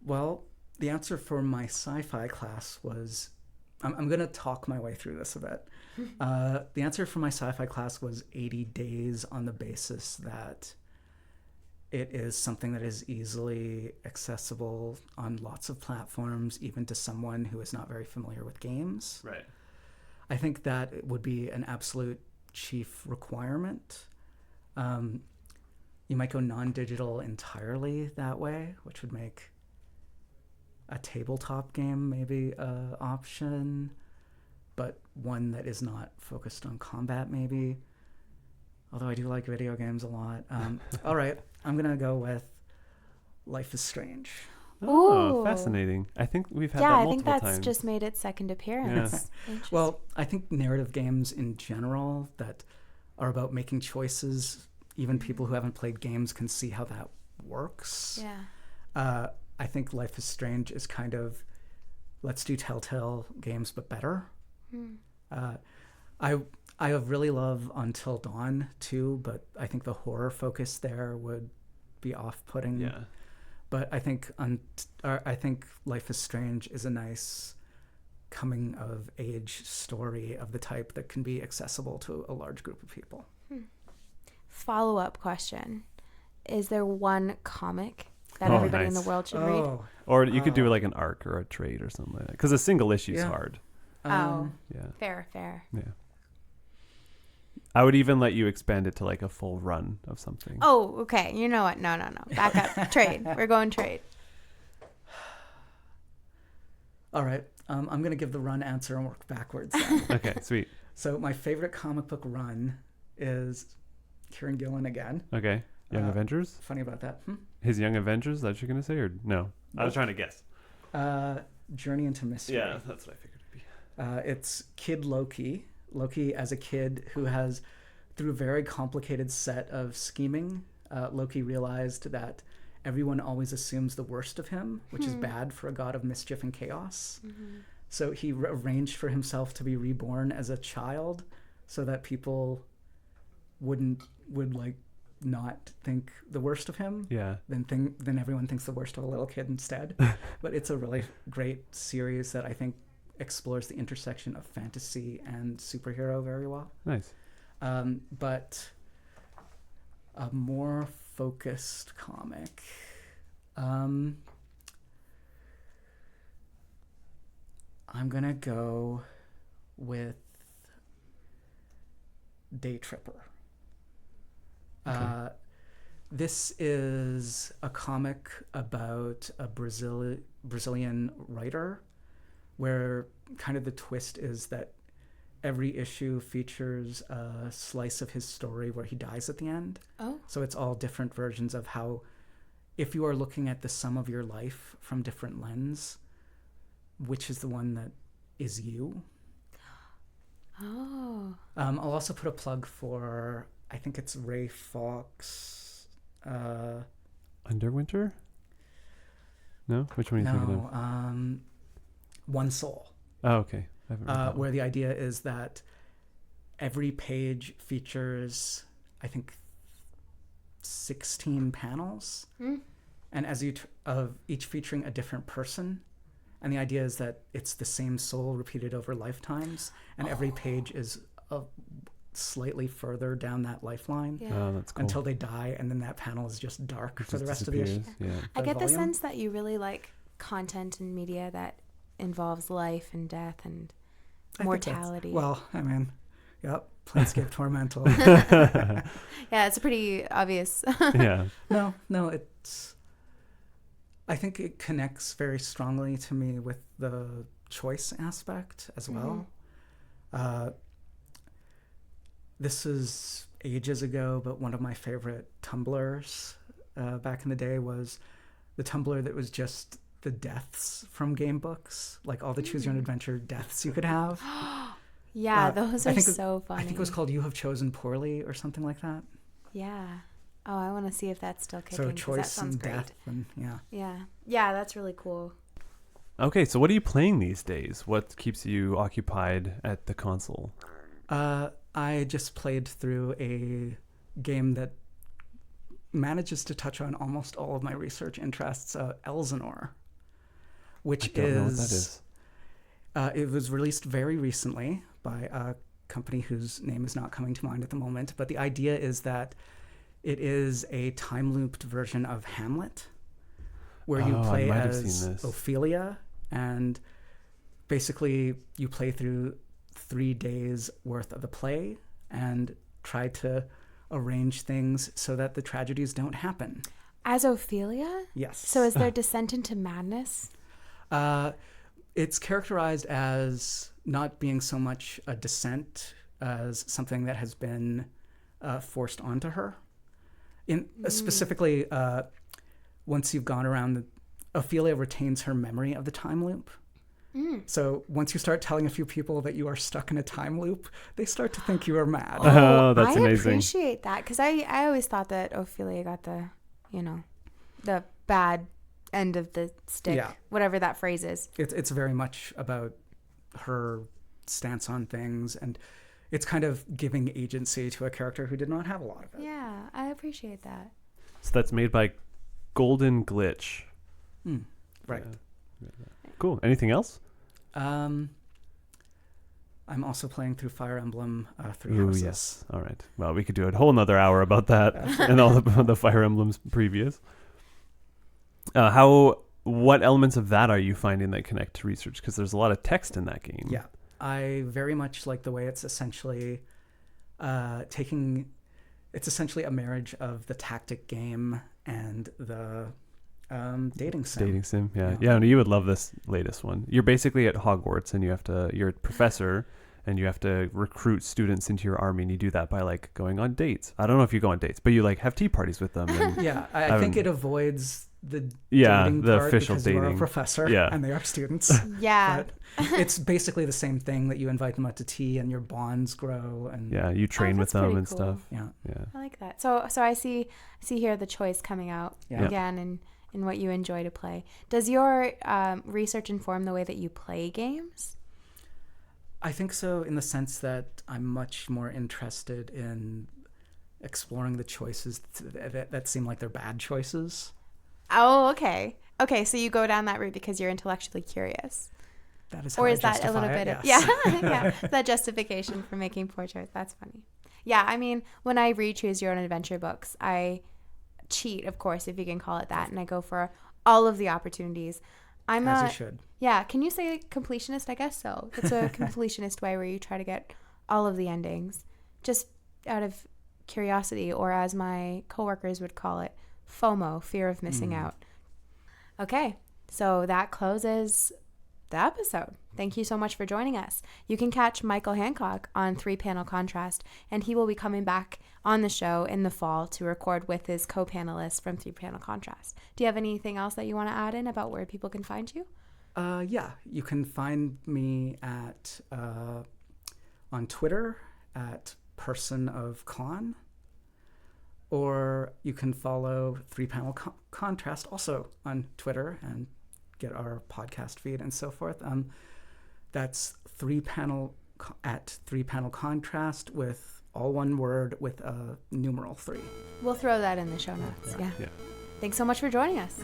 Well, the answer for my sci-fi class was, I'm going to talk my way through this a bit. The answer for my sci-fi class was 80 Days on the basis that it is something that is easily accessible on lots of platforms, even to someone who is not very familiar with games. Right. I think that it would be an absolute chief requirement. You might go non-digital entirely that way, which would make a tabletop game maybe an option, but one that is not focused on combat maybe. Although I do like video games a lot. All right, I'm going to go with Life is Strange. Oh, Ooh. fascinating. I think we've had Yeah, that I multiple think that's times. just made its second appearance. Interesting. Well, I think narrative games in general that are about making choices, even people who haven't played games can see how that works. Yeah. I think Life is Strange is kind of, let's do Telltale games but better. I really love Until Dawn too, but I think the horror focus there would be off-putting. Yeah. But I think Life is Strange is a nice coming of age story of the type that can be accessible to a large group of people. Follow-up question. Is there one comic that Oh, everybody in nice. the world should read? Or you could do like an arc or a trade or something like that. Because a single issue is Yeah. hard. Oh, Yeah. fair. Yeah. I would even let you expand it to like a full run of something. Oh, okay. You know what? No. Back up. Trade. We're going trade. All right. I'm going to give the run answer and work backwards then. Okay, sweet. So my favorite comic book run is Kieran Gillen again. Okay. Young Avengers? Funny about that. His Young Avengers, is that what you're going to say? Or no? I was trying to guess. Journey into Mystery. Yeah, that's what I figured it'd be. It's Kid Loki. Loki as a kid who has, through a very complicated set of scheming, Loki realized that everyone always assumes the worst of him, which is bad for a god of mischief and chaos. So he arranged for himself to be reborn as a child so that people would like not think the worst of him. Yeah. Then everyone thinks the worst of a little kid instead. But it's a really great series that I think explores the intersection of fantasy and superhero very well. Nice. But a more focused comic. I'm gonna go with Day Tripper. Okay. This is a comic about a Brazilian writer where kind of the twist is that every issue features a slice of his story where he dies at the end. Oh. So it's all different versions of how, if you are looking at the sum of your life from different lens, which is the one that is you. Oh. I'll also put a plug for, I think it's Ray Fawkes. Underwinter? No? Which one are you thinking of? One Soul. Oh, okay. I haven't read that one. Where the idea is that every page features, I think, 16 panels, and as of each featuring a different person. And the idea is that it's the same soul repeated over lifetimes, and every page is slightly further down that lifeline Oh, that's cool. until they die, and then that panel is just dark for Just the rest of the issue. disappears. Yeah. I get the volume. sense that you really like content and media that involves life and death and I think that's- mortality. Well, I mean, yep, Planescape Tormental. Yeah, it's pretty obvious. Yeah. No, it's. I think it connects very strongly to me with the choice aspect as well. This is ages ago, but one of my favorite Tumblrs back in the day was the Tumblr that was just the deaths from game books, like all the choose your own adventure deaths you could have. Yeah, those I are think so funny. I think it was called You Have Chosen Poorly or something like that. Yeah. Oh, I want to see if that's still kicking. So 'cause that choice sounds and great. death and yeah. Yeah. Yeah, that's really cool. Okay, so what are you playing these days? What keeps you occupied at the console? I just played through a game that manages to touch on almost all of my research interests, Elsinore, which I don't know what that is. It was released very recently by a company whose name is not coming to mind at the moment, but the idea is that it is a time-looped version of Hamlet, where you Oh, I play might have as seen this. Ophelia, and basically you play through 3 days worth of the play and try to arrange things so that the tragedies don't happen. As Ophelia? Yes. So is there descent into madness? It's characterized as not being so much a descent as something that has been forced onto her. Specifically, once you've gone around, Ophelia retains her memory of the time loop. So once you start telling a few people that you are stuck in a time loop, they start to think you are mad. Oh, that's I amazing. appreciate that because I always thought that Ophelia got the, the bad end of the stick, Yeah. whatever that phrase is. It's very much about her stance on things, and it's kind of giving agency to a character who did not have a lot of it. Yeah, I appreciate that. So that's made by Golden Glitch. Right. Cool. Anything else? I'm also playing through Fire Emblem Three Ooh, Houses. yes. All right. Well, we could do a whole nother hour about that and all the Fire Emblems previous. What elements of that are you finding that connect to research? Because there's a lot of text in that game. Yeah, I very much like the way it's essentially it's essentially a marriage of the tactic game and the dating sim. Dating sim, yeah. Yeah. Yeah, no, you would love this latest one. You're basically at Hogwarts and you're a professor and you have to recruit students into your army, and you do that by like going on dates. I don't know if you go on dates, but you like have tea parties with them. And Yeah, I think it avoids the dating the part official because you are a dating. professor Yeah. and they are students. Yeah. But it's basically the same thing, that you invite them out to tea and your bonds grow. And yeah, you train with that's them pretty and cool. stuff. yeah. Yeah. I like that. So I see here the choice coming out Yeah. again in what you enjoy to play. Does your research inform the way that you play games? I think so, in the sense that I'm much more interested in exploring the choices that seem like they're bad choices. Oh, okay. Okay, so you go down that route because you're intellectually curious. That is how Or I is that a justify little it, bit of yes. yeah, that justification for making poor choice. That's funny. Yeah, I mean, when I read choose your own adventure books, I cheat, of course, if you can call it that, and I go for all of the opportunities. As you should. Yeah, can you say completionist? I guess so. It's a completionist way where you try to get all of the endings just out of curiosity, or as my coworkers would call it, FOMO, fear of missing out. Okay, so that closes the episode. Thank you so much for joining us. You can catch Michael Hancock on 3-Panel Contrast, and he will be coming back on the show in the fall to record with his co-panelists from 3-Panel Contrast. Do you have anything else that you want to add in about where people can find you? Yeah, you can find me at on Twitter at personofcon, or you can follow 3-Panel Contrast also on Twitter and get our podcast feed and so forth. That's 3-Panel at 3-Panel Contrast with all one word with a numeral 3. We'll throw that in the show notes. Yeah. Yeah. Thanks so much for joining us.